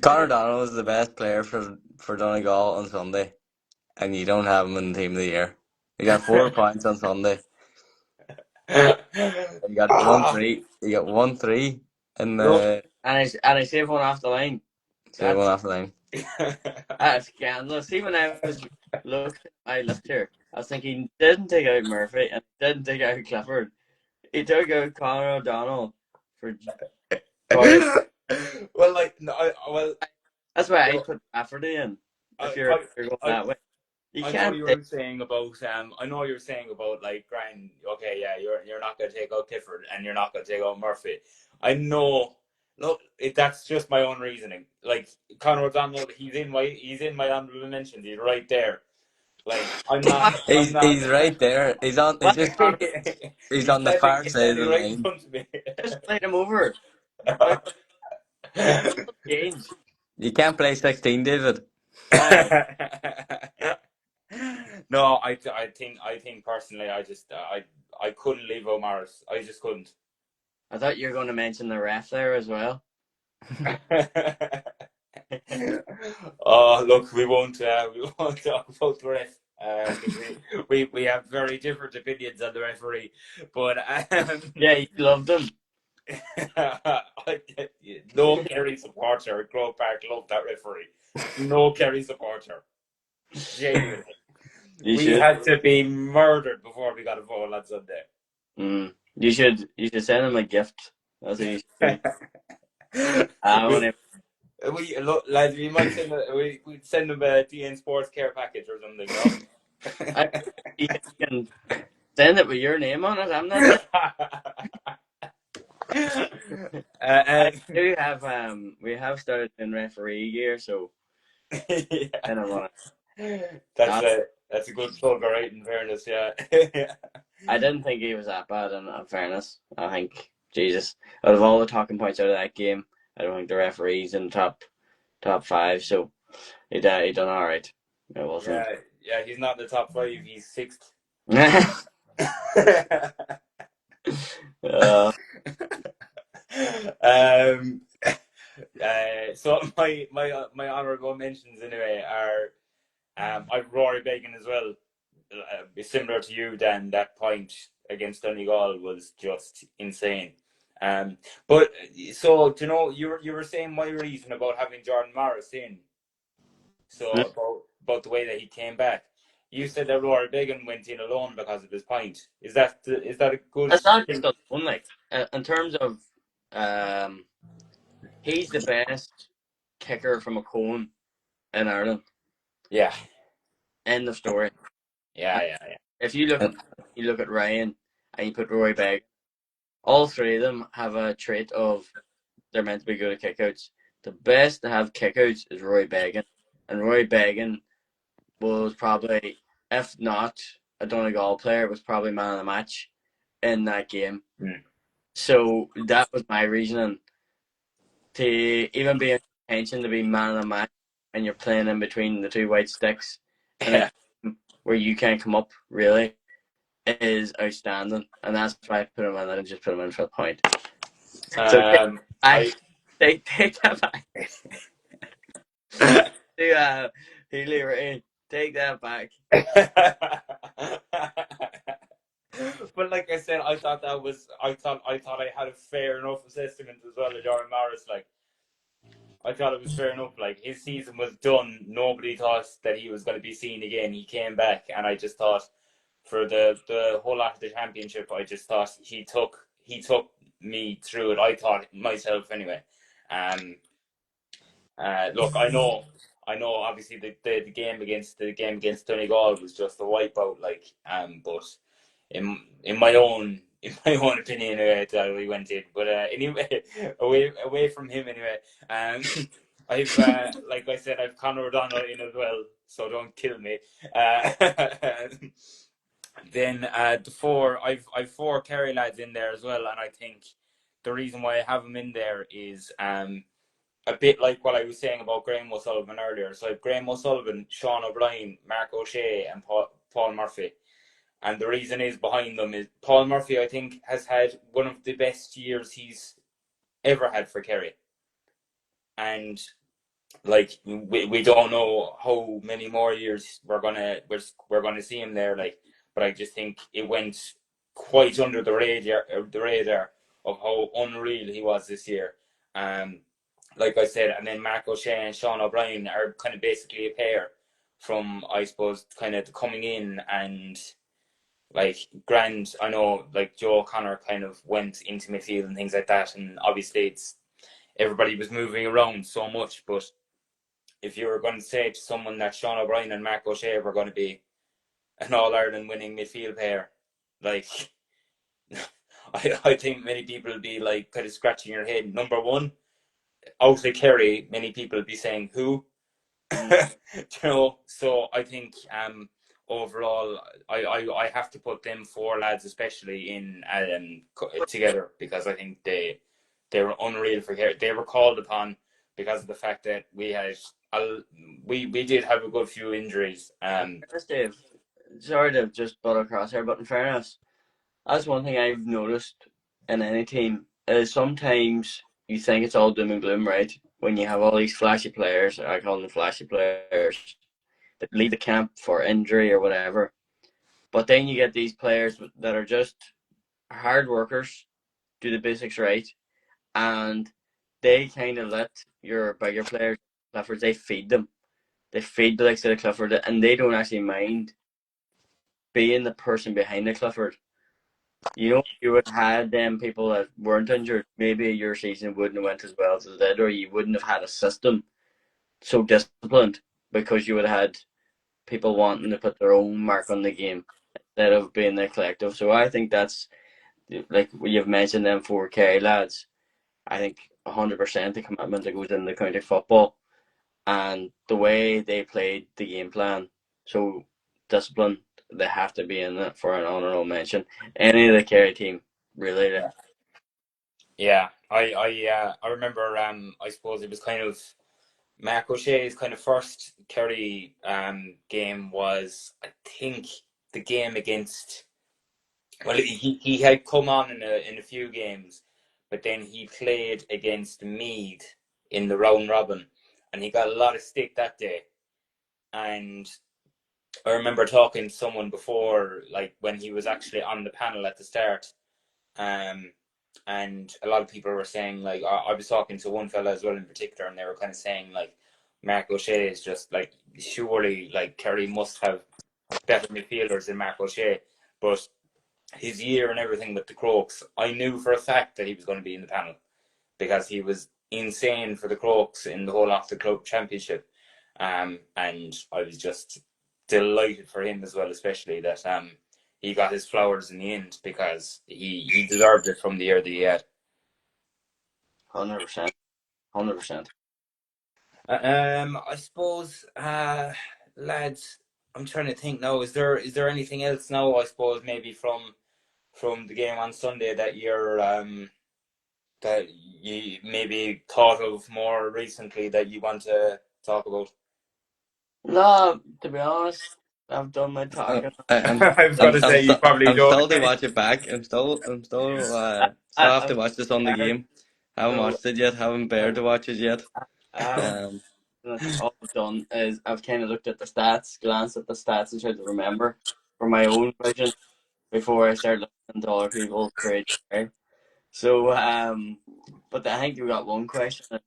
Conor Donald was the best player for Donegal on Sunday, and you don't have him in the team of the year. He got 4 points on Sunday. You got one Ah, three. You got 1-3 in look. the And I saved one off the line. one That's off the line. scandalous. See, when I was looking at my list here, I was thinking he didn't take out Murphy and didn't take out Clifford. He took out Conor O'Donnell for Jordan. Well, like no, well, That's why I no, put Rafferty in. If I, you're I, going I, that way, you I know can't you take. were saying about I know you were saying about like Grant. Okay, yeah, you're not going to take out Clifford and you're not going to take out Murphy. I know. Look, that's just my own reasoning. Like Conor O'Donnell, he's in my honorable mentions. He's right there. Like I'm not. He's right there. He's on. He's What? just on. He's on the far He's side of standing the right in line. front of me. Just slide him over. Like, change. You can't play 16, David. Oh, No, I think personally, I couldn't leave O'Mara's. I just couldn't. I thought you were going to mention the ref there as well. Oh, look, we won't talk about the ref because we have very different opinions on the referee. But Yeah, you loved him. no Kerry supporter at Grove Park loved that referee. No Kerry supporter. Genuinely. You We should. had to be murdered before we got a vote on Sunday. You should. You should send him a gift. That's what you should do. I want we, him. look, lads, we'd send them a DNSports care package or something, no? You can send it with your name on it. I'm not. I do have. We have started in referee gear, so yeah. then I want That's to. a good plug, alright, in fairness, yeah. I didn't think he was that bad. In fairness, I think Jesus. Out of all the talking points out of that game, I don't think the referee's in the top five. So he done all right. It wasn't. Yeah, he's not in the top five, he's sixth. uh, um, so my honourable mentions anyway are I've Rory Began as well. Similar to you, Dan. That point against Donegal was just insane. But so do you know you were saying my reason about having Jordan Morris in. So about the way that he came back. You said that Rory Began went in alone because of his point. Is that a good it's not just thing? alone. Like in terms of, he's the best kicker from a cone in Ireland. Yeah. End of story. Yeah. If you look at Ryan and you put Rory Begg, all three of them have a trait of they're meant to be good at kickouts. The best to have kickouts is Rory Began, and Rory Began was probably, if not a Donegal player, was probably man of the match in that game. Mm. So that was my reasoning to even be in contention to be man of the match, and you're playing in between the two white sticks, and Yeah. where you can't come up really is outstanding, and that's why I put him in. I didn't just put him in for the point. So I take that back. To Healy Ray, take that back. But like I said, I thought I had a fair enough assessment as well of Jordan Morris. Like I thought it was fair enough. Like his season was done. Nobody thought that he was going to be seen again. He came back, and I just thought for the whole lot of the championship, I just thought he took me through it. I thought myself anyway. Um, Look, I know. Obviously, the game against Donegal was just a wipeout. Like, but in my own opinion, that we went in. But anyway, away from him anyway. I've like I said, I've Conor O'Donnell in as well, so don't kill me. Uh, then I've four Kerry lads in there as well, and I think the reason why I have them in there is a bit like what I was saying about Graham O'Sullivan earlier. So I have Graham O'Sullivan, Sean O'Brien, Mark O'Shea, and Paul Murphy. And the reason is behind them is Paul Murphy, I think, has had one of the best years he's ever had for Kerry. And like we don't know how many more years we're gonna see him there. Like, but I just think it went quite under the radar of how unreal he was this year. Like I said, and then Mark O'Shea and Sean O'Brien are kind of basically a pair from, I suppose, kind of coming in and like Grand. I know like Joe O'Connor kind of went into midfield and things like that, and obviously it's everybody was moving around so much, but if you were going to say to someone that Sean O'Brien and Mark O'Shea were going to be an All Ireland winning midfield pair, like I think many people would be like kind of scratching your head. Number one, out of Kerry, many people would be saying who, So I think overall, I have to put them four lads especially in together because I think they were unreal for Kerry. They were called upon because of the fact that we had we did have a good few injuries. Dave, sorry to just butt across here, but in fairness, that's one thing I've noticed in any team is sometimes you think it's all doom and gloom, right? When you have all these flashy players, I call them flashy players, that leave the camp for injury or whatever. But then you get these players that are just hard workers, do the basics right, and they kind of let your bigger players, Cliffords, they feed them. They feed the likes of the Clifford, and they don't actually mind being the person behind the Clifford. You know, if you would have had them people that weren't injured, maybe your season wouldn't have went as well as it did, or you wouldn't have had a system so disciplined because you would have had people wanting to put their own mark on the game instead of being the collective. So I think that's like you've mentioned them 4K lads. I think 100% the commitment that goes into county football and the way they played the game plan. So discipline, they have to be in it for an honourable mention. Any of the Kerry team, really. Yeah, I remember. I suppose it was kind of Mark O'Shea's kind of first Kerry game was, I think, the game against. Well, he had come on in a few games, but then he played against Meath in the round robin, and he got a lot of stick that day. And I remember talking to someone before, like when he was actually on the panel at the start, um, and a lot of people were saying like I was talking to one fella as well in particular, and they were kind of saying like Mark O'Shea is just like surely like Kerry must have better midfielders than Mark O'Shea, but his year and everything with the Crokes, I knew for a fact that he was going to be in the panel because he was insane for the Crokes in the whole of the club championship, and I was just delighted for him as well, especially that he got his flowers in the end because he deserved it from the year that he had. 100%. 100%. I suppose, lads, I'm trying to think now. Is there anything else now? I suppose maybe from the game on Sunday that you maybe thought of more recently that you want to talk about. No, to be honest, I've done my Uh, talking. I, I was going to say you probably I'm don't. still to watch it back. Still have to I've watch this on the started, game. Haven't so watched it yet. Haven't bared to watch it yet. I haven't. Um, All I've done is I've kind of looked at the stats, glanced at the stats, and tried to remember for my own vision before I start listening to other people's great. So, but I think we got one question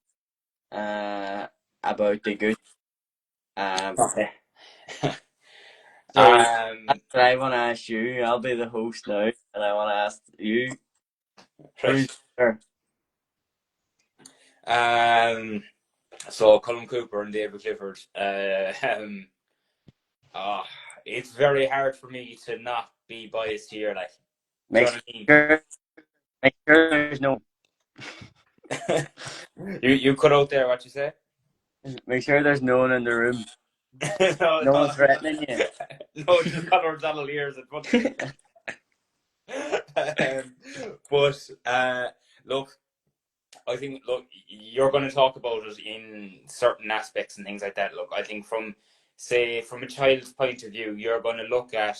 uh, about the good. Um, Okay. so that's um, what I want to ask you. I'll be the host now, and I want to ask you who's right. there. So Colin Cooper and David Clifford. Uh, it's very hard for me to not be biased here. Like, do you Make know what I mean? sure, make sure there's no, you cut out there. What you say? make sure there's no one in the room. No, No one no, threatening you. no, just Conor O'Donnell in front of me. But look, I think you're going to talk about it in certain aspects and things like that. Look, I think from a child's point of view, you're going to look at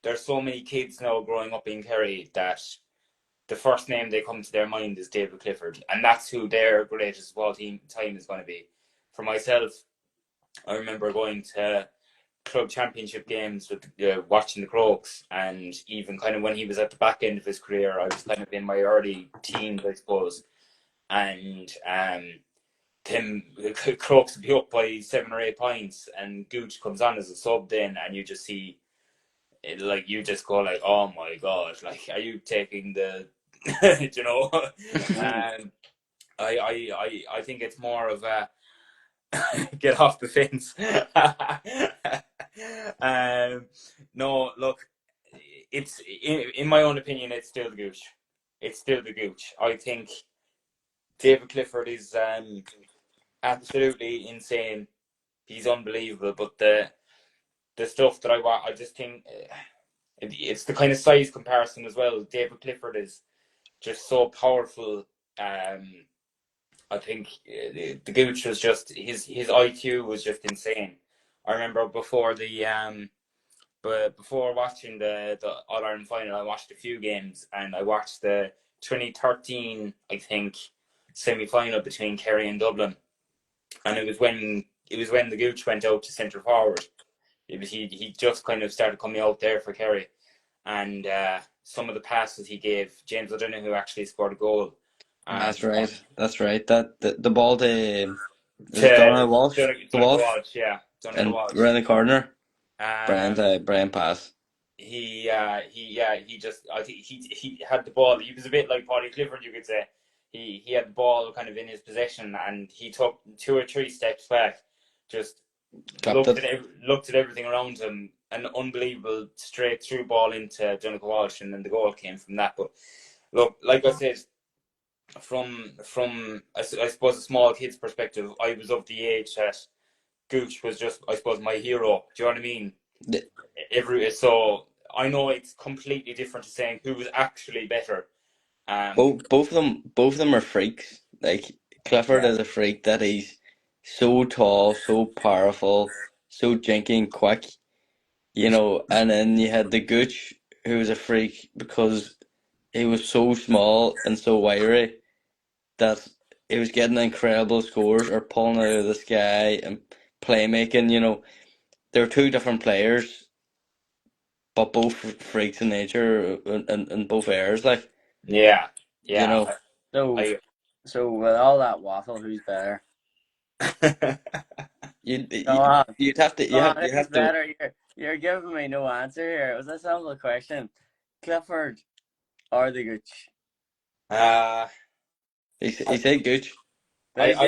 there's so many kids now growing up in Kerry that the first name they come to their mind is David Clifford, and that's who their greatest of all time is going to be. For myself, I remember going to club championship games with watching the Crokes, and even kind of when he was at the back end of his career, I was kind of in my early teens, I suppose, and Tim Crokes would be up by 7 or 8 points, and Gooch comes on as a sub then, and you just see it, like you just go like, oh my god, like are you taking the, you know, I think it's more of a get off the fence. No, look, it's in my own opinion, it's still the Gooch. It's still the Gooch. I think David Clifford is absolutely insane. He's unbelievable, but the stuff that I just think it's the kind of size comparison as well. David Clifford is just so powerful. I think the Gooch was just his IQ was just insane. I remember but before watching the All Ireland final, I watched a few games, and I watched the 2013, I think, semi final between Kerry and Dublin, and it was when the Gooch went out to centre forward. He just kind of started coming out there for Kerry, and some of the passes he gave, James O'Donoghue actually scored a goal. That's right. That's right. That the ball to is it To Donald Walsh? The Donegal Walsh Walsh, yeah, Donegal and Walsh. around the corner. Um, Brian pass. he just I think he had the ball. He was a bit like Paddy Clifford, you could say. He had the ball kind of in his possession, and he took 2 or 3 steps back, just Clapped it. looked at everything around him. An unbelievable straight through ball into Donegal Walsh, and then the goal came from that. But look, like I said, from I suppose a small kid's perspective, I was of the age that Gooch was just, I suppose, my hero. Do you know what I mean? The- So I know it's completely different to saying who was actually better. both of them are freaks. Like Clifford Yeah, is a freak that he's so tall, so powerful, so jinking quick, and then you had the Gooch who was a freak because he was so small and so wiry that he was getting incredible scores or pulling out of the sky and playmaking. They're two different players, but both freaks in nature in both areas. Like yeah, you yeah. know, So, I, so with all that waffle, who's better? I you Come on, you'd have to come on, you who's have to. better? You're giving me no answer here. It was a simple question. Clifford or the Gooch? uh, He I, said Gooch. I, Did you?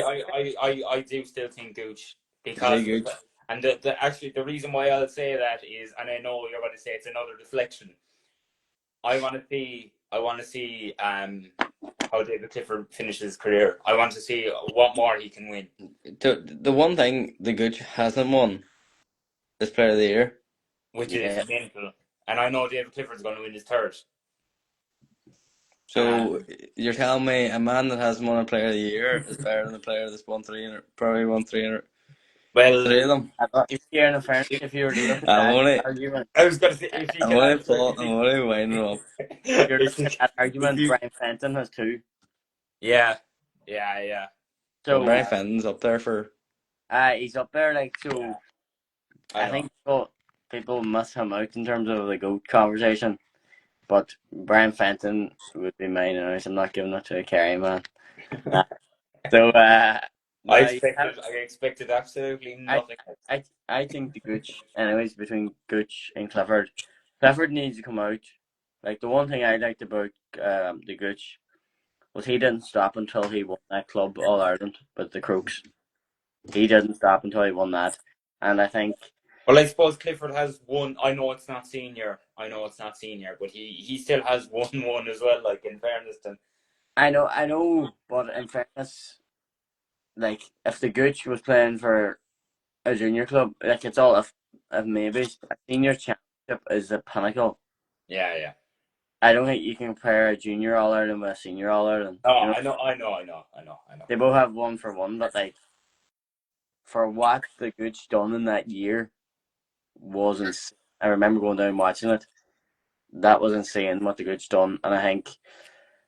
I do still think Gooch, He said because Gooch. and actually the reason why I'll say that is, and I know you're going to say it's another deflection. I want to see how David Clifford finishes his career. I want to see what more he can win, The one thing the Gooch hasn't won is Player of the Year. which is Yeah. mental. And I know David Clifford's going to win his third. So you're telling me a man that hasn't won a Player of the Year is better than a player that's won three, probably won three Well, of them. Here in fairness, if, if you were to look at I'm that only, argument, I was going to say if he I'm can only answer, plot, I'm only winding up. if you're if looking he, at that if argument, you, Brian Fenton has two. yeah, yeah, yeah. Well, So Brian Fenton's up there for. he's up there. Like Yeah, so, I I know. think people miss him out in terms of the GOAT conversation. But Brian Fenton would be mine, and I'm not giving it to a Kerry man. Uh, so I no, expected, I expected absolutely I, nothing else. I think the Gooch, anyways, between Gooch and Clifford, Clifford needs to come out. Like the one thing I liked about the Gooch was he didn't stop until he won that club All Ireland with the Crooks. He didn't stop until he won that, and I think. Well, I suppose Clifford has one. I know it's not senior. But he still has one as well. Like, in fairness to him. I know, but in fairness, like if the Gooch was playing for a junior club, like it's all if maybe a senior championship is the pinnacle. Yeah. I don't think you can compare a junior All Ireland with a senior All Ireland. Oh, You know, I know. they both have one for one, but like for what the Gooch done in that year was insane. I remember going down and watching it. That was insane what the Gooch done, and I think.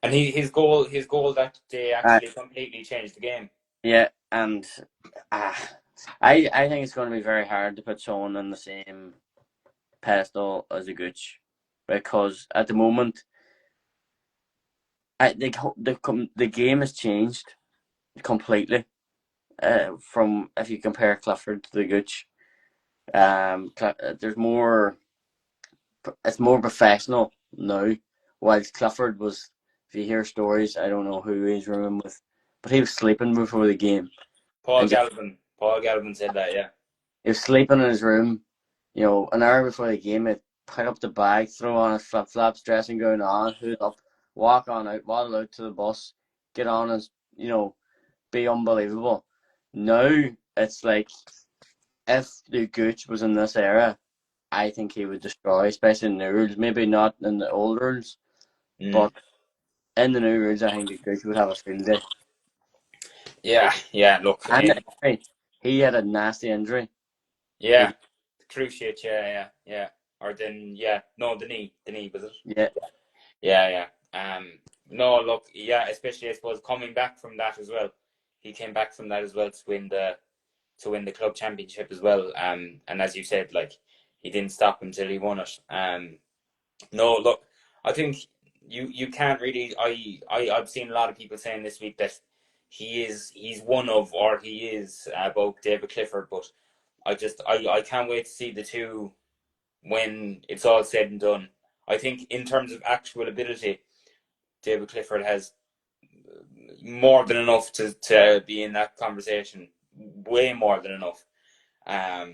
And his goal that day actually completely changed the game. Yeah, and I think it's going to be very hard to put someone on the same pedestal as a Gooch, because at the moment, the game has changed completely. From if you compare Clifford to the Gooch, there's more. It's more professional now. Whilst Clifford was, if you hear stories, I don't know who he's rooming with, but he was sleeping before the game. Paul And just, Galvin said that. Yeah. he was sleeping in his room, an hour before the game. He'd pick up the bag, throw on his flip flops, dressing gown on, hood up, walk on out, waddle out to the bus, get on and be unbelievable. Now it's like if the Gooch was in this era, I think he would destroy, especially in the new rules. Maybe not in the old rules, but in the new rules, I think the Gooch would have a field day. Yeah. Look, And the injury, he had a nasty injury. yeah, cruciate. Yeah. Or then, no, the knee was it? Yeah. Yeah. No, look, yeah, especially I suppose coming back from that as well. He came back from that as well to win the club championship as well. And as you said, like, he didn't stop until he won it. No, look, I think you can't really. I've seen a lot of people saying this week that he's one of, or he is above David Clifford, but I can't wait to see the two when it's all said and done. I think in terms of actual ability, David Clifford has more than enough to be in that conversation. Way more than enough. I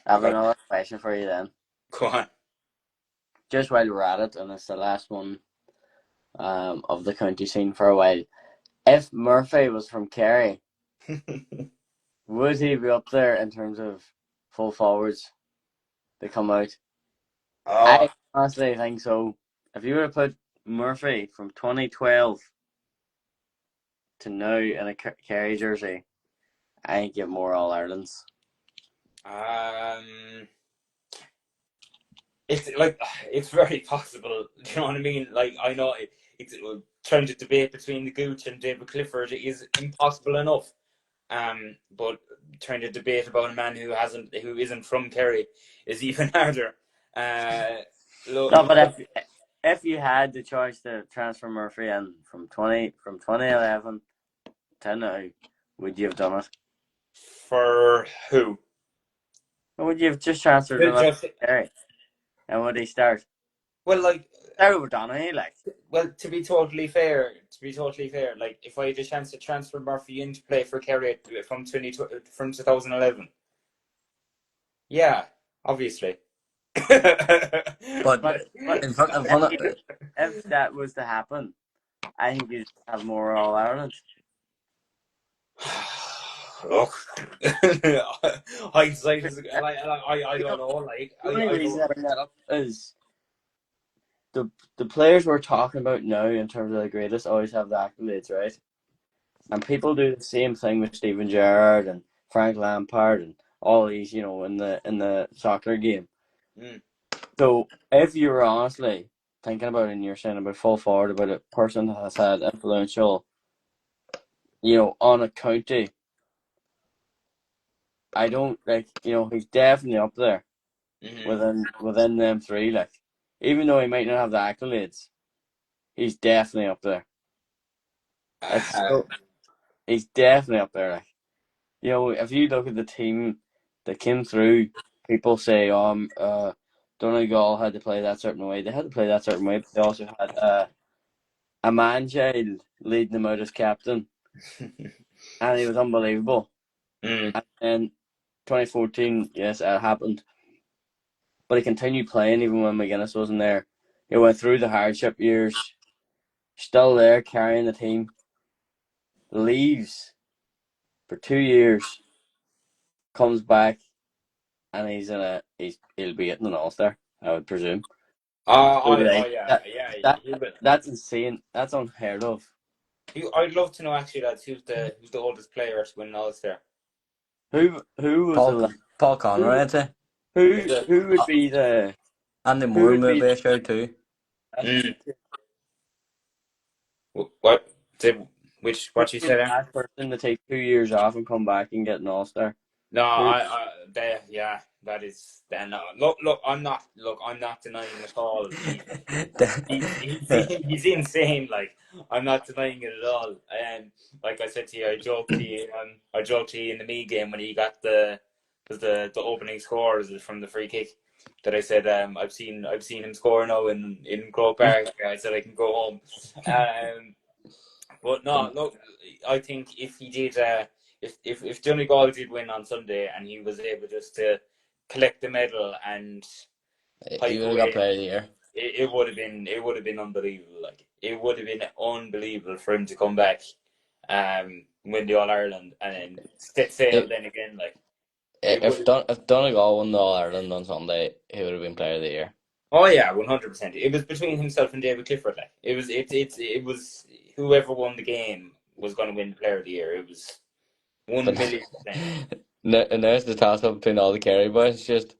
have Like, another question for you then. go on. Just while we're at it, and it's the last one of the county scene for a while. If Murphy was from Kerry, would he be up there in terms of full forwards that come out? Oh, I honestly think so. If you were to put Murphy from 2012 to now in a Kerry jersey, I think you have more All Irelands. It's like it's very possible. Do you know what I mean? Like, I know it's trying to debate between the Gooch and David Clifford is impossible enough. But trying to debate about a man who isn't from Kerry is even harder. Look, No, but if you had the choice to transfer Murphy in from 2011 to now, would you have done it? for who? Or would you have just transferred him up Just to Kerry? And would he start? well, like, Start over Donaghy, like. well, to be totally fair, like if I had a chance to transfer Murphy in to play for Kerry from 2011, yeah, obviously. But But in front, in if, front of, if that was to happen, I think you'd have more All Ireland. Look, hindsight is I don't know. Like, The only I reason don't. I bring that up is the players we're talking about now in terms of the greatest always have the accolades, right? And people do the same thing with Steven Gerrard and Frank Lampard and all these, in the soccer game. Mm. So if you were honestly thinking about it and you're saying about full forward about a person that has had influential, on a county, I don't like, he's definitely up there Mm-hmm. within them three. Like, even though he might not have the accolades, he's definitely up there. It's so, he's definitely up there. Like, if you look at the team that came through, people say, Donegal had to play that certain way. They had to play that certain way, but they also had a man-child leading him out as captain, and he was unbelievable. Mm. And then 2014, yes, it happened, but he continued playing even when McGuinness wasn't there. He went through the hardship years, still there carrying the team. Leaves for 2 years, comes back, and he'll be hitting an All-Star, I would presume. So like Yeah, that yeah. that He will. that's insane. That's unheard of. I'd love to know actually, lads, who's the oldest player to win an All-Star. Who was Paul the Paul Conroy, who I'd say. Is it? who would Uh, be the Andy who Moore would be maybe a show too. Mm. What? What you the said there? last person to take 2 years off and come back and get an All-Star? No, Who? yeah, that is. Then no, I'm not denying at all. He's insane. Like I'm not denying it at all. And like I said to you, I joked to you in the me game when he got the opening score from the free kick. That I said, I've seen him score now in Croke Park. I said I can go home. But no, look, I think if he did, if Donegal did win on Sunday and he was able just to collect the medal and He pipe would have got away, player of the year. it would have been unbelievable. Like it would have been unbelievable for him to come back, win the All Ireland, and then set sail. If Then again, like it would. If Donegal won the All Ireland on Sunday, he would have been player of the year. Oh yeah, 100%. It was between himself and David Clifford. Like it was whoever won the game was going to win the Player of the Year. It was one But million percent. and there's the toss up between all the Kerry boys. Just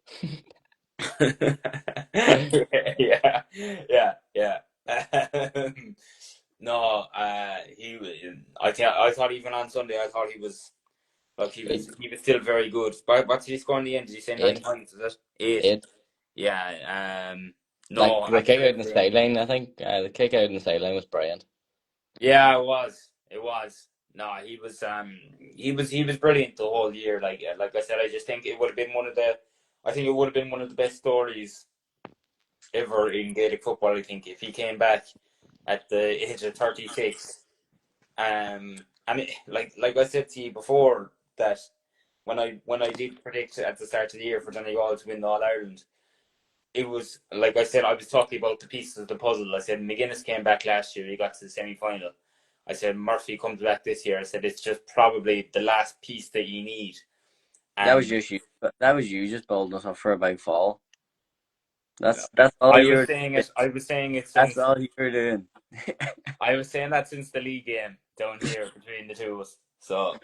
Yeah, yeah, yeah. No, he. I thought even on Sunday, I thought he was like he was eight, he was still very good. But what did he score in the end? Did he say 9 points? Is it 8? 8. Yeah. Like No, the kick out in the absolutely. sideline, I think the kick out in the sideline was brilliant. Yeah, it was. It was. No, he was brilliant the whole year. Like I said, I just think it would have been I think it would have been one of the best stories ever in Gaelic football. I think if he came back at the age of 36, and like I said to you before that when I did predict at the start of the year for Donegal to win the All Ireland, it was like I said, I was talking about the pieces of the puzzle. I said McGuinness came back last year, he got to the semi final. I said Murphy comes back this year. I said it's just probably the last piece that you need. That was And just you. That was you just building us up for a big fall. That's all I you was were. saying it. I was saying it That's since all you were doing. I was saying that since the league game down here between the two of us. So,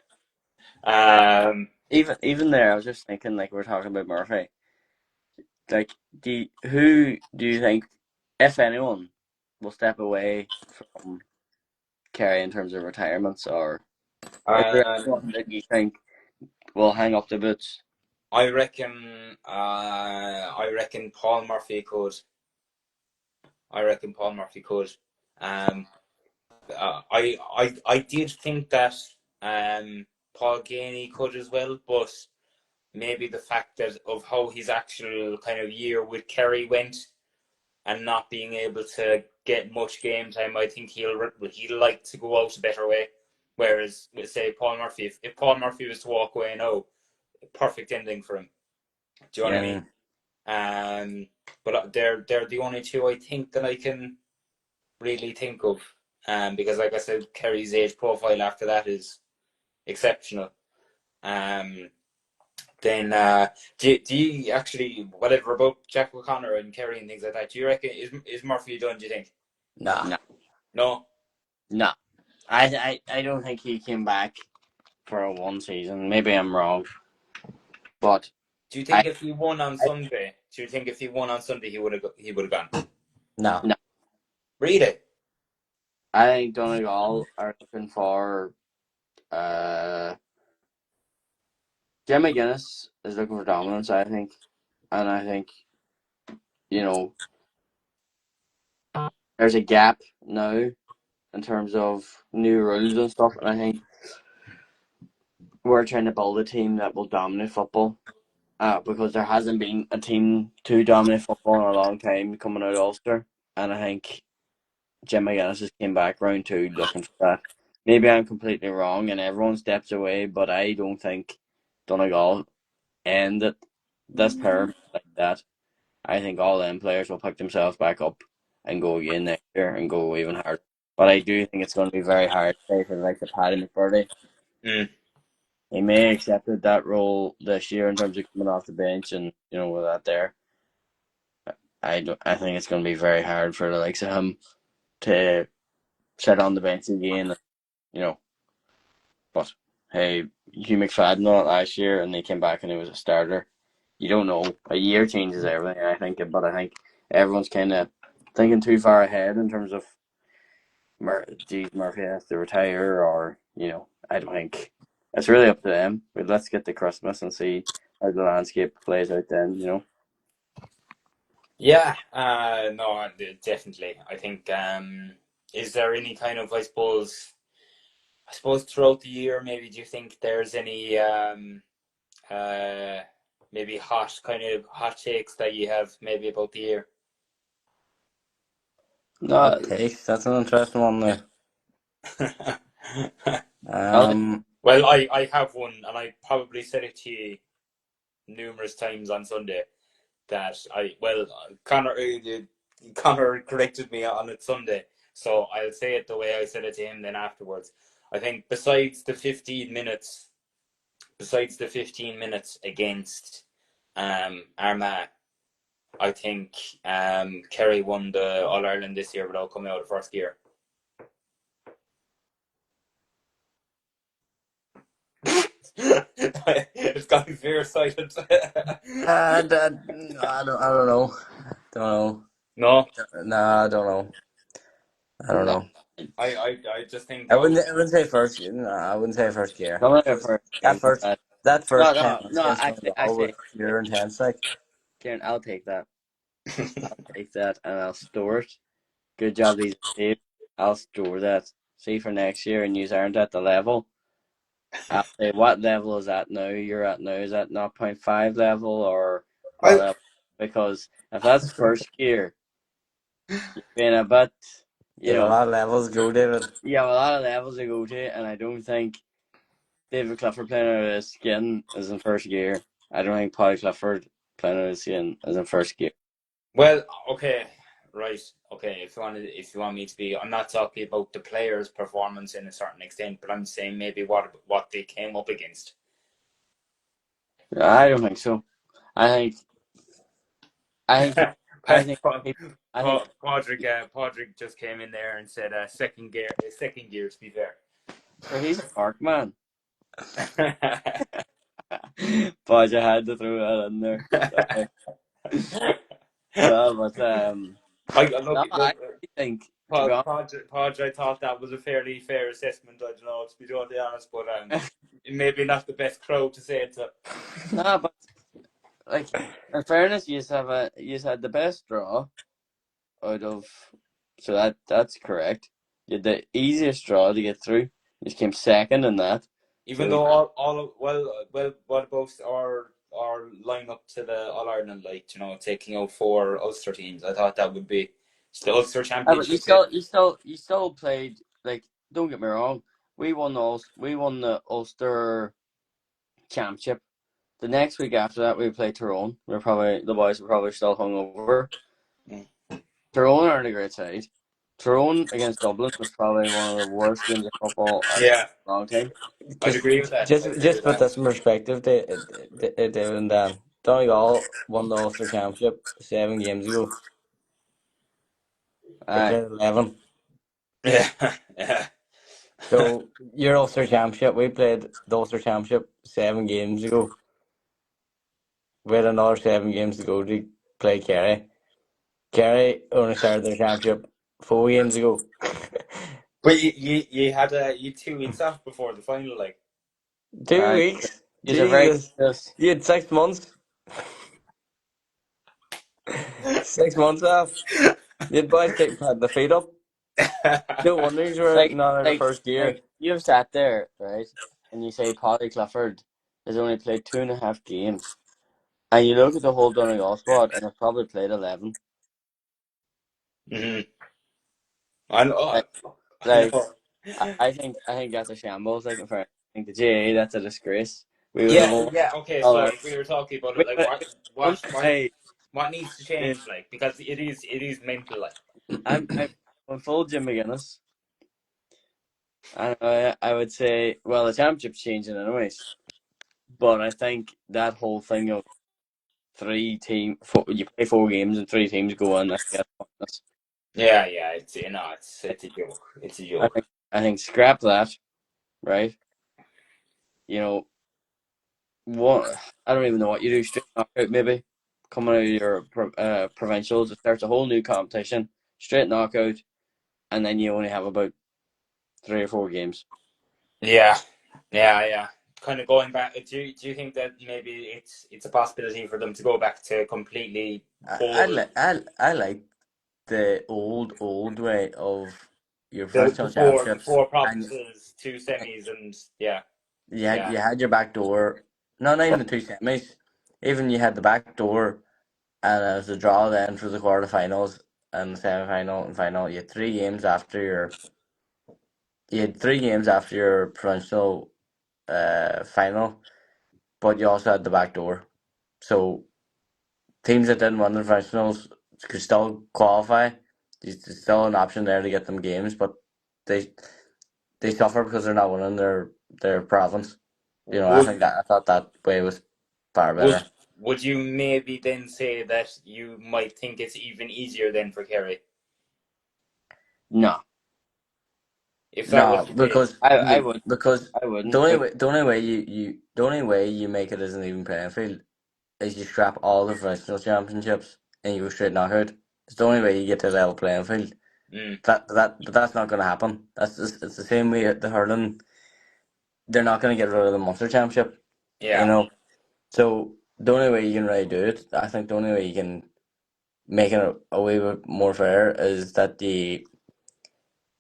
um, Even there, I was just thinking, like we're talking about Murphy. Like, who do you think, if anyone, will step away from Kerry in terms of retirements, or is there anyone um, that you think will hang up the boots? I reckon Paul Murphy could. I reckon Paul Murphy could. Um, I did think that Paul Ganey could as well, but maybe the fact that of how his actual kind of year with Kerry went and not being able to get much game time, I think he'll like to go out a better way. Whereas, say Paul Murphy, if Paul Murphy was to walk away now, perfect ending for him. Do you know what I Yeah, mean? Mm. But they're the only two I think that I can really think of. Because like I said, Kerry's age profile after that is exceptional. Um, then do you actually whatever about Jack O'Connor and Kerry and things like that? Do you reckon is Murphy done? Do you think? Nah, no, No. no. I don't think he came back for a one season. Maybe I'm wrong, but Do you I, think if he won on I Sunday? Do you think if he won on Sunday he would have gone? no. no. Really? I think Donegal are looking for uh Jim McGuinness is looking for dominance, I think. And I think, you know, there's a gap now in terms of new rules and stuff, and I think we're trying to build a team that will dominate football. Because there hasn't been a team to dominate football in a long time coming out of Ulster. And I think Jim McGuinness just came back round 2 looking for that. Maybe I'm completely wrong and everyone steps away, but I don't think Donegal ended this pyramid like that. I think all them players will pick themselves back up and go again next year and go even harder. But I do think it's going to be very hard, say for the likes of Paddy McBurdy. Mm. He may have accepted that role this year in terms of coming off the bench and with that there. I think it's going to be very hard for the likes of him to sit on the bench again. But hey, Hugh McFadden on it last year, and he came back and he was a starter. You don't know. A year changes everything, I think. But I think everyone's kind of thinking too far ahead in terms of Murphy has to retire, or I don't think it's really up to them. But let's get to Christmas and see how the landscape plays out then. Yeah, no, definitely. I think, is there any kind of, I suppose throughout the year, maybe do you think there's any, uh, maybe hot takes that you have maybe about the year? No, Hot takes. That's an interesting one there. I'll take, Well, I have one, and I probably said it to you numerous times on Sunday that Connor corrected me on it Sunday, so I'll say it the way I said it to him then afterwards. I think besides the 15 minutes against Armagh, I think Kerry won the All Ireland this year without coming out of first gear. It's got me very silent. I don't know. Don't know. No, No, I don't know. I don't no, know. I just think I wouldn't say first. No, I wouldn't say first gear. coming out first That game. first that No, first 10 minutes no. against Donegal was pure intense. Like, Kieran, I'll take that. I'll take that, and I'll store it. Good job, these Dave. I'll store that. See for next year, and you aren't at the level. I'll say, what level is that now? You're at now. Is that 0.5 level or what I level? Because if that's first gear, you're being a bit, you have a lot of levels to go, David. you have a lot of levels to go to, and I don't think David Clifford playing out of his skin is in first gear. I don't think Paddy Clifford playing out of his skin is in first gear. Well, okay, right, okay. If you want me to be, I'm not talking about the players' performance in a certain extent, but I'm saying maybe what they came up against. I don't think so. I think, I think, I think, I think. Podrick just came in there and said second gear, to be fair. Sure, he's a mark man. But I had to throw that in there. No, but no, I think to be honest, Podge, I thought that was a fairly fair assessment. I don't know, to be totally honest, but maybe not the best crowd to say it to. no, but like in fairness, you had the best draw out of, so that's correct. You had the easiest draw to get through. You came second in that. Even So though what about our line up to the All Ireland, taking out 4 Ulster teams? I thought that would be the Ulster but Championship. you still played, like, don't get me wrong. We won the Ulster Championship. The next week after that, we played Tyrone. The boys were probably still hungover. Mm. Tyrone aren't a great side. Tyrone against Dublin was probably one of the worst games of football I've seen Yeah, in a long time. I'd Just agree with that. I'd agree just with put that. this in perspective, David and Dan. Donegal won the Ulster Championship 7 games ago. We Aye. played 11. Yeah, yeah. So your Ulster Championship, we played the Ulster Championship 7 games ago. We had another 7 games to go to play Kerry. Kerry only started their championship 4 games ago. But you had 2 weeks off before the final, like. two Aye. weeks? He's a very Jesus. just. You had 6 months? 6 months off? You had boys had the feet up? No wonder you were like not in the like first gear. you've sat there, right, and you say Paddy Clifford has only played 2.5 games, and you look at the whole Donegal squad, and they've probably played 11. Mhm. I know. Like, I like know. I think that's a shambles. Like, for I think the GAA, that's a disgrace. We would have Yeah, won yeah. Okay, all so our. if we were talking about it, Wait, like wait, one I what needs to yeah, change, like because it is mental, like. I'm full Jim McGuinness, and I would say, well, the championship's changing anyways, but I think that whole thing of you play 4 games and 3 teams go in. I think that's pointless. Yeah, yeah. It's a joke. It's a I joke. think I think scrap that, right? You know what? I don't even know what you do. Straight knockout, maybe coming out of your provincials. It starts a whole new competition. Straight knockout, and then you only have about 3 or 4 games. Yeah, yeah, yeah. Kind of going back. Do you think that maybe it's a possibility for them to go back to completely whole I like the old way of your the provincial four the championships, four and provinces, two semis, and yeah, yeah, you had your back door. No, not even the two semis. Even you had the back door, and it was a draw then for the quarterfinals and the semi final and final. You had 3 games after your provincial final, but you also had the back door. So teams that didn't win the professionals could still qualify. There's still an option there to get them games, but they they suffer because they're not winning their province. would I thought that way was far would better. would you maybe then say that you might think it's even easier then for Kerry No, if that was No, the case? I would. because I wouldn't. the only way you make it as an even playing field is you scrap all the professional championships and you go straight knockout. It's the only way you get to a level playing field. Mm, But that's not going to happen. It's the same way at the hurling. They're not going to get rid of the Munster Championship, you yeah, know. So the only way you can really do it, I think, the only way you can make it a wee bit more fair is that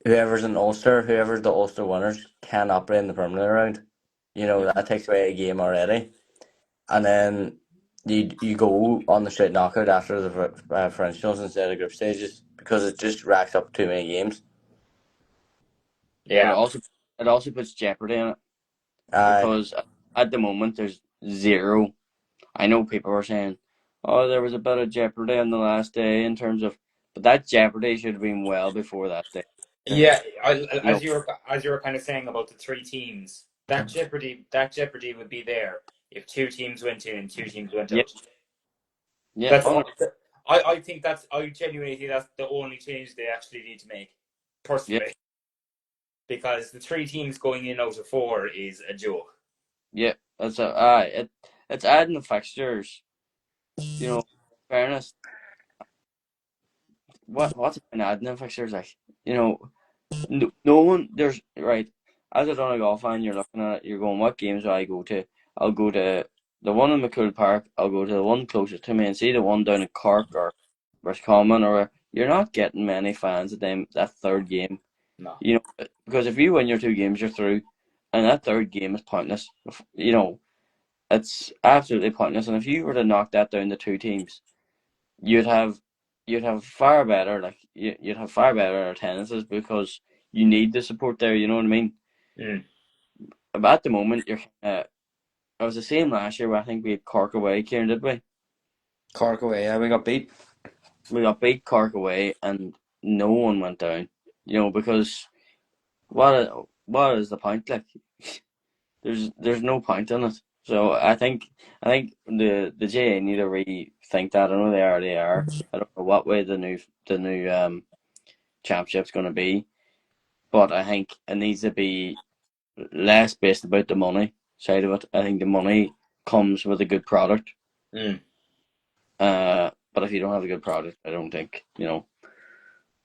whoever's the Ulster winners can operate in the permanent round. That takes away a game already, and then you go on the straight knockout after the provincials instead of group stages because it just racks up too many games. But yeah, it also puts jeopardy in it Aye. because at the moment there's zero. I know people are saying, "Oh, there was a bit of jeopardy on the last day in terms of," but that jeopardy should have been well before that day. yeah. You know, As you were kind of saying about the three teams, that jeopardy would be there if two teams went in and two teams went yeah, out. yeah, That's under, all. I genuinely think that's the only change they actually need to make, yeah, personally, because the three teams going in out of four is a joke. yeah. It's adding the fixtures. You know, fairness. What's been adding the fixtures like? You know, no one there's right as a Donegal fan. You're looking at it, you're going, what games do I go to? I'll go to the one in McCool Park. I'll go to the one closest to me and see the one down in Cork or Roscommon. Or you're not getting many fans at them that third game. No. Because if you win your 2 games, you're through, and that third game is pointless. It's absolutely pointless. And if you were to knock that down to 2 teams, you'd have far better you'd have far better attendances because you need the support there. You know what I mean? Mm. But at the moment, it was the same last year. Where I think we had Cork away. Kieran, did we? Cork away, yeah, we got beat. We got beat Cork away, and no one went down. Because what is the point? Like, there's no point in it. So I think the GA need to rethink that. I know they already are. I don't know what way the new championship's going to be, but I think it needs to be less based about the money side of it. I think the money comes with a good product. Mm. But if you don't have a good product, I don't think that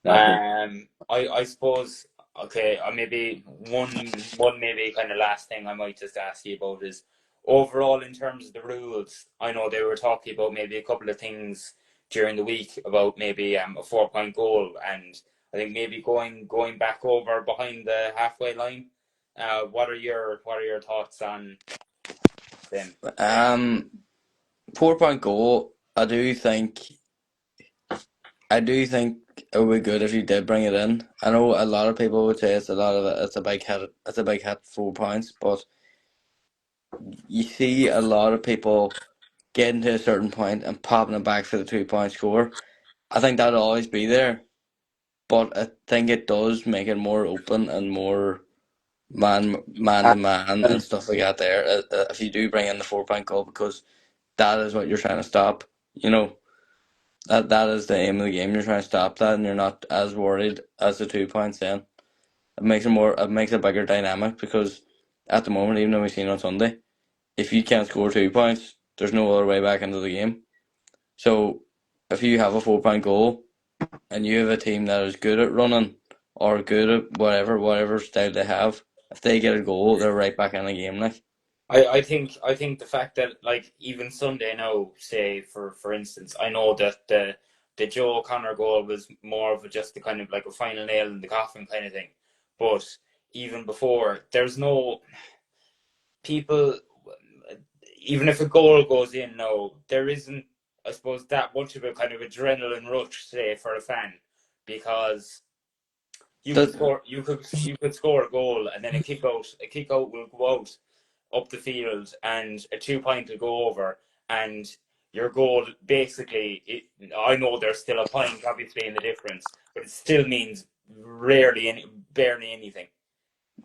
will. I suppose. Okay, maybe one maybe kind of last thing I might just ask you about is overall in terms of the rules. I know they were talking about maybe a couple of things during the week about maybe a 4 point goal, and I think maybe going back over behind the halfway line. What are your thoughts on them? 4 point goal. I do think it would be good if you did bring it in. I know a lot of people would say it's a big hit. It's a big hit, 4 points, but you see a lot of people getting to a certain point and popping it back for the 2 point score. I think that'll always be there, but I think it does make it more open and more man I, to man and stuff like that. There, if you do bring in the 4 point goal, because that is what you're trying to stop. You know that is the aim of the game. You're trying to stop that, and you're not as worried as the 2 points. Then it makes a bigger dynamic because at the moment, even though we've seen on Sunday, if you can't score 2 points, there's no other way back into the game. So if you have a 4 point goal and you have a team that is good at running or good at whatever style they have, if they get a goal, they're right back in the game. Like, I think the fact that like even Sunday now, say for instance, I know that the Joe O'Connor goal was more of just the kind of like a final nail in the coffin kind of thing. But even before, there's no people. Even if a goal goes in now, there isn't, I suppose, that much of a kind of adrenaline rush, say, for a fan, because you could that, score, you could score a goal, and then a kick out will go out up the field, and a 2 point will go over, and your goal basically, I know there's still a point obviously in the difference, but it still means barely anything.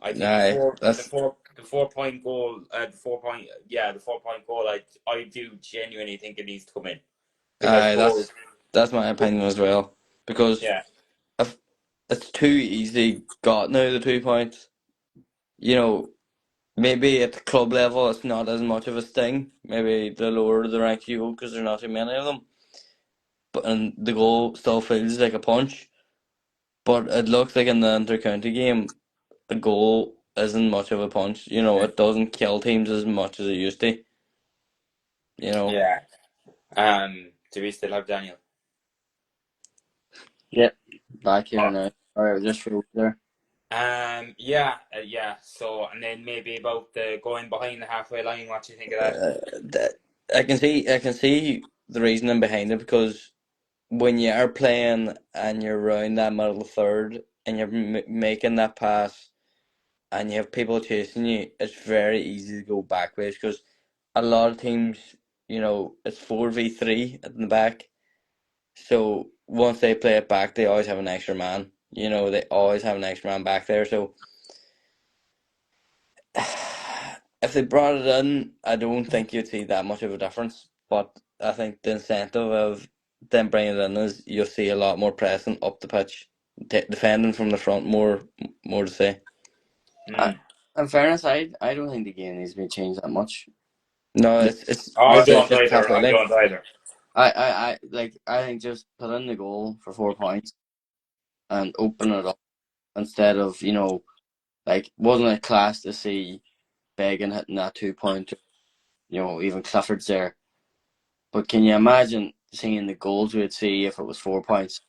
I think the aye, four the that's four the 4 point goal, the 4 point goal, I do genuinely think it needs to come in, because aye, goals, that's my opinion as well. Because yeah, if it's too easy got now the 2 points, you know, maybe at the club level it's not as much of a sting. Maybe the lower the rank you go because there's not too many of them. But and the goal still feels like a punch. But it looks like in the inter-county game, a goal isn't much of a punch. You know, it doesn't kill teams as much as it used to. You know, yeah. Do we still have Daniel? yeah, back here Oh, now. Alright, just for there. yeah. So, and then maybe about the going behind the halfway line. What do you think of that? that, I can see the reasoning behind it because when you are playing and you're around that middle third and you're making that pass and you have people chasing you, it's very easy to go backwards because a lot of teams, you know, it's 4v3 at the back. So once they play it back, they always have an extra man. You know, they always have an extra man back there. So if they brought it in, I don't think you'd see that much of a difference. But I think the incentive of them bringing it in is you'll see a lot more pressing up the pitch, defending from the front more to say. I, Mm. in fairness, I don't think the game needs to be changed that much. No, Just, it's I I'd say it's don't just either. halfway I line. don't either. I think just put in the goal for 4 points and open it up instead of, like, wasn't it class to see Began hitting that 2 point, even Clifford's there. But can you imagine seeing the goals we'd see if it was 4 points?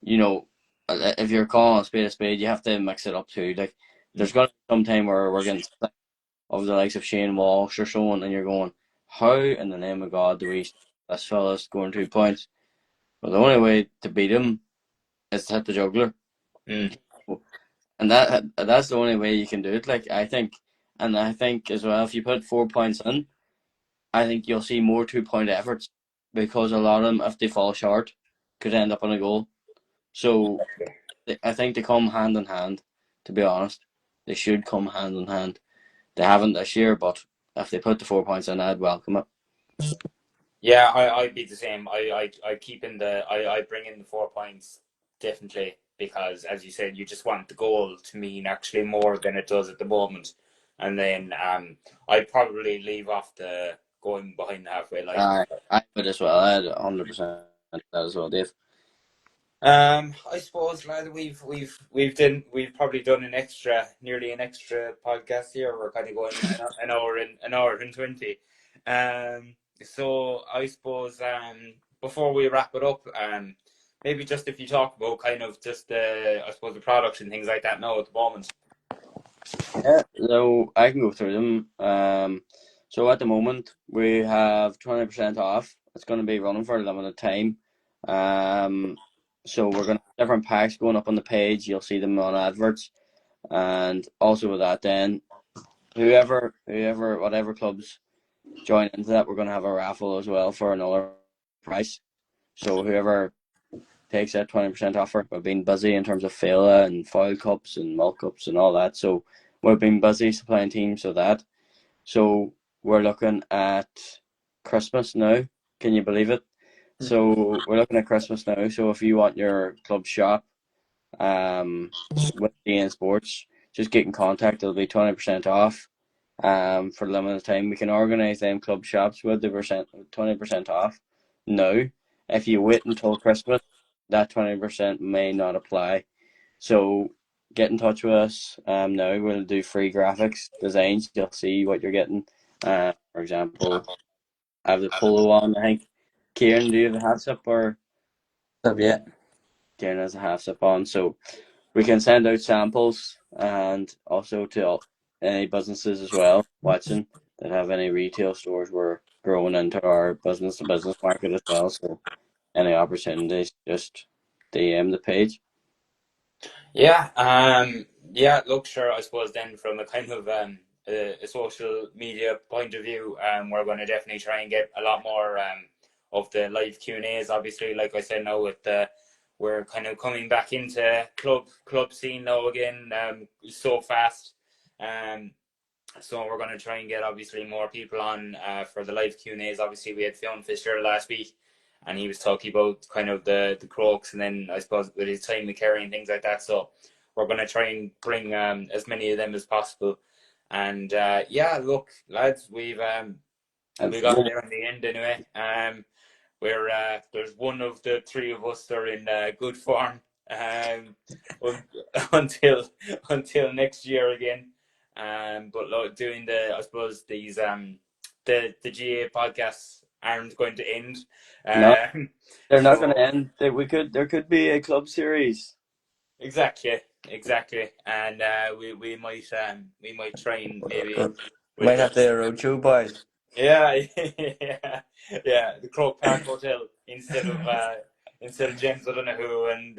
If you're calling a spade, you have to mix it up too. Like, there's Mm. going to be some time where we're getting sick of the likes of Shane Walsh or someone, and you're going, how in the name of God do we stop this fella scoring 2 points? Well, the only way to beat him is to hit the juggler. Mm. And that's the only way you can do it. Like, I think as well, if you put 4 points in, I think you'll see more 2 point efforts because a lot of them, if they fall short, could end up on a goal. So I think they come hand in hand. To be honest, they should come hand in hand. They haven't this year, but if they put the 4 points in, I'd welcome it. Yeah, I'd be the same. I keep in I bring in the 4 points definitely, because as you said, you just want the goal to mean actually more than it does at the moment. And then I'd probably leave off the going behind the halfway line. I would as well. I'd 100% that as well, Dave. I suppose, lad, we've probably done nearly an extra podcast here. We're kind of going an hour and 20. So I suppose before we wrap it up, maybe just if you talk about kind of just I suppose the products and things like that now at the moment. Yeah, so I can go through them. So at the moment we have 20% off. It's going to be running for a limited time. So we're going to have different packs going up on the page. You'll see them on adverts. And also with that, then whoever, whatever clubs join into that, we're going to have a raffle as well for another price. So whoever takes that 20% offer, we've been busy in terms of Fela and foil cups and milk cups and all that. So we've been busy supplying teams with that. So we're looking at Christmas now. Can you believe it? So we're looking at Christmas now. So if you want your club shop with DNSports, just get in contact. It'll be 20% off for a limited time. We can organise them club shops with the 20% off. Now, if you wait until Christmas, that 20% may not apply. So get in touch with us now. We'll do free graphics designs. You'll see what you're getting. For example, I have the polo on. I think Kieran, do you have a half zip or Yeah. Kieran has a half zip on? So we can send out samples and also to any businesses as well watching that have any retail stores. We're growing into our business to business market as well. So any opportunities, just DM the page. Yeah, look, sure, I suppose then from a kind of a social media point of view, we're going to definitely try and get a lot more of the live Q&As. Obviously, like I said, now with we're kind of coming back into club scene now again, so fast. So we're going to try and get obviously more people on for the live Q&As. Obviously, we had Fionn Fisher last week, and he was talking about kind of the Crokes, and then I suppose with his time with Kerry and things like that. So we're going to try and bring as many of them as possible. And yeah, look, lads, we got there in the end anyway. Where there's one of the three of us that are in good form until next year again. But look, doing I suppose these the GAA podcasts aren't going to end. No, they're not going to So end. There could be a club series. exactly, and we might try and maybe Might with have to do a roadshow, boys. yeah, yeah, the Croke Park Hotel instead of James O'Donoghue and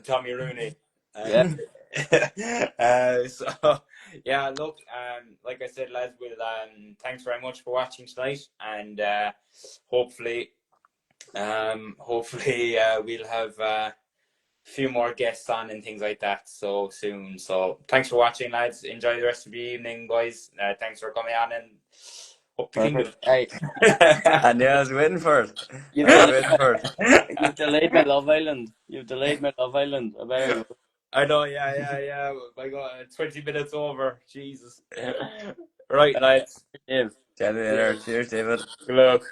Tommy Rooney. Yeah, So yeah, look, like I said, lads, we'll thanks very much for watching tonight, and hopefully, we'll have a few more guests on and things like that so soon. So thanks for watching, lads. Enjoy the rest of your evening, boys. Thanks for coming on and up the kingdom. perfect. Hey, I knew I was waiting for it. you've I was delayed waiting for it. you've delayed my Love Island. You've delayed my Love Island. I better go. I know, yeah. My God, 20 minutes over. Jesus. Right, lads. Dave. Chat later. Cheers. Cheers, David. Good luck.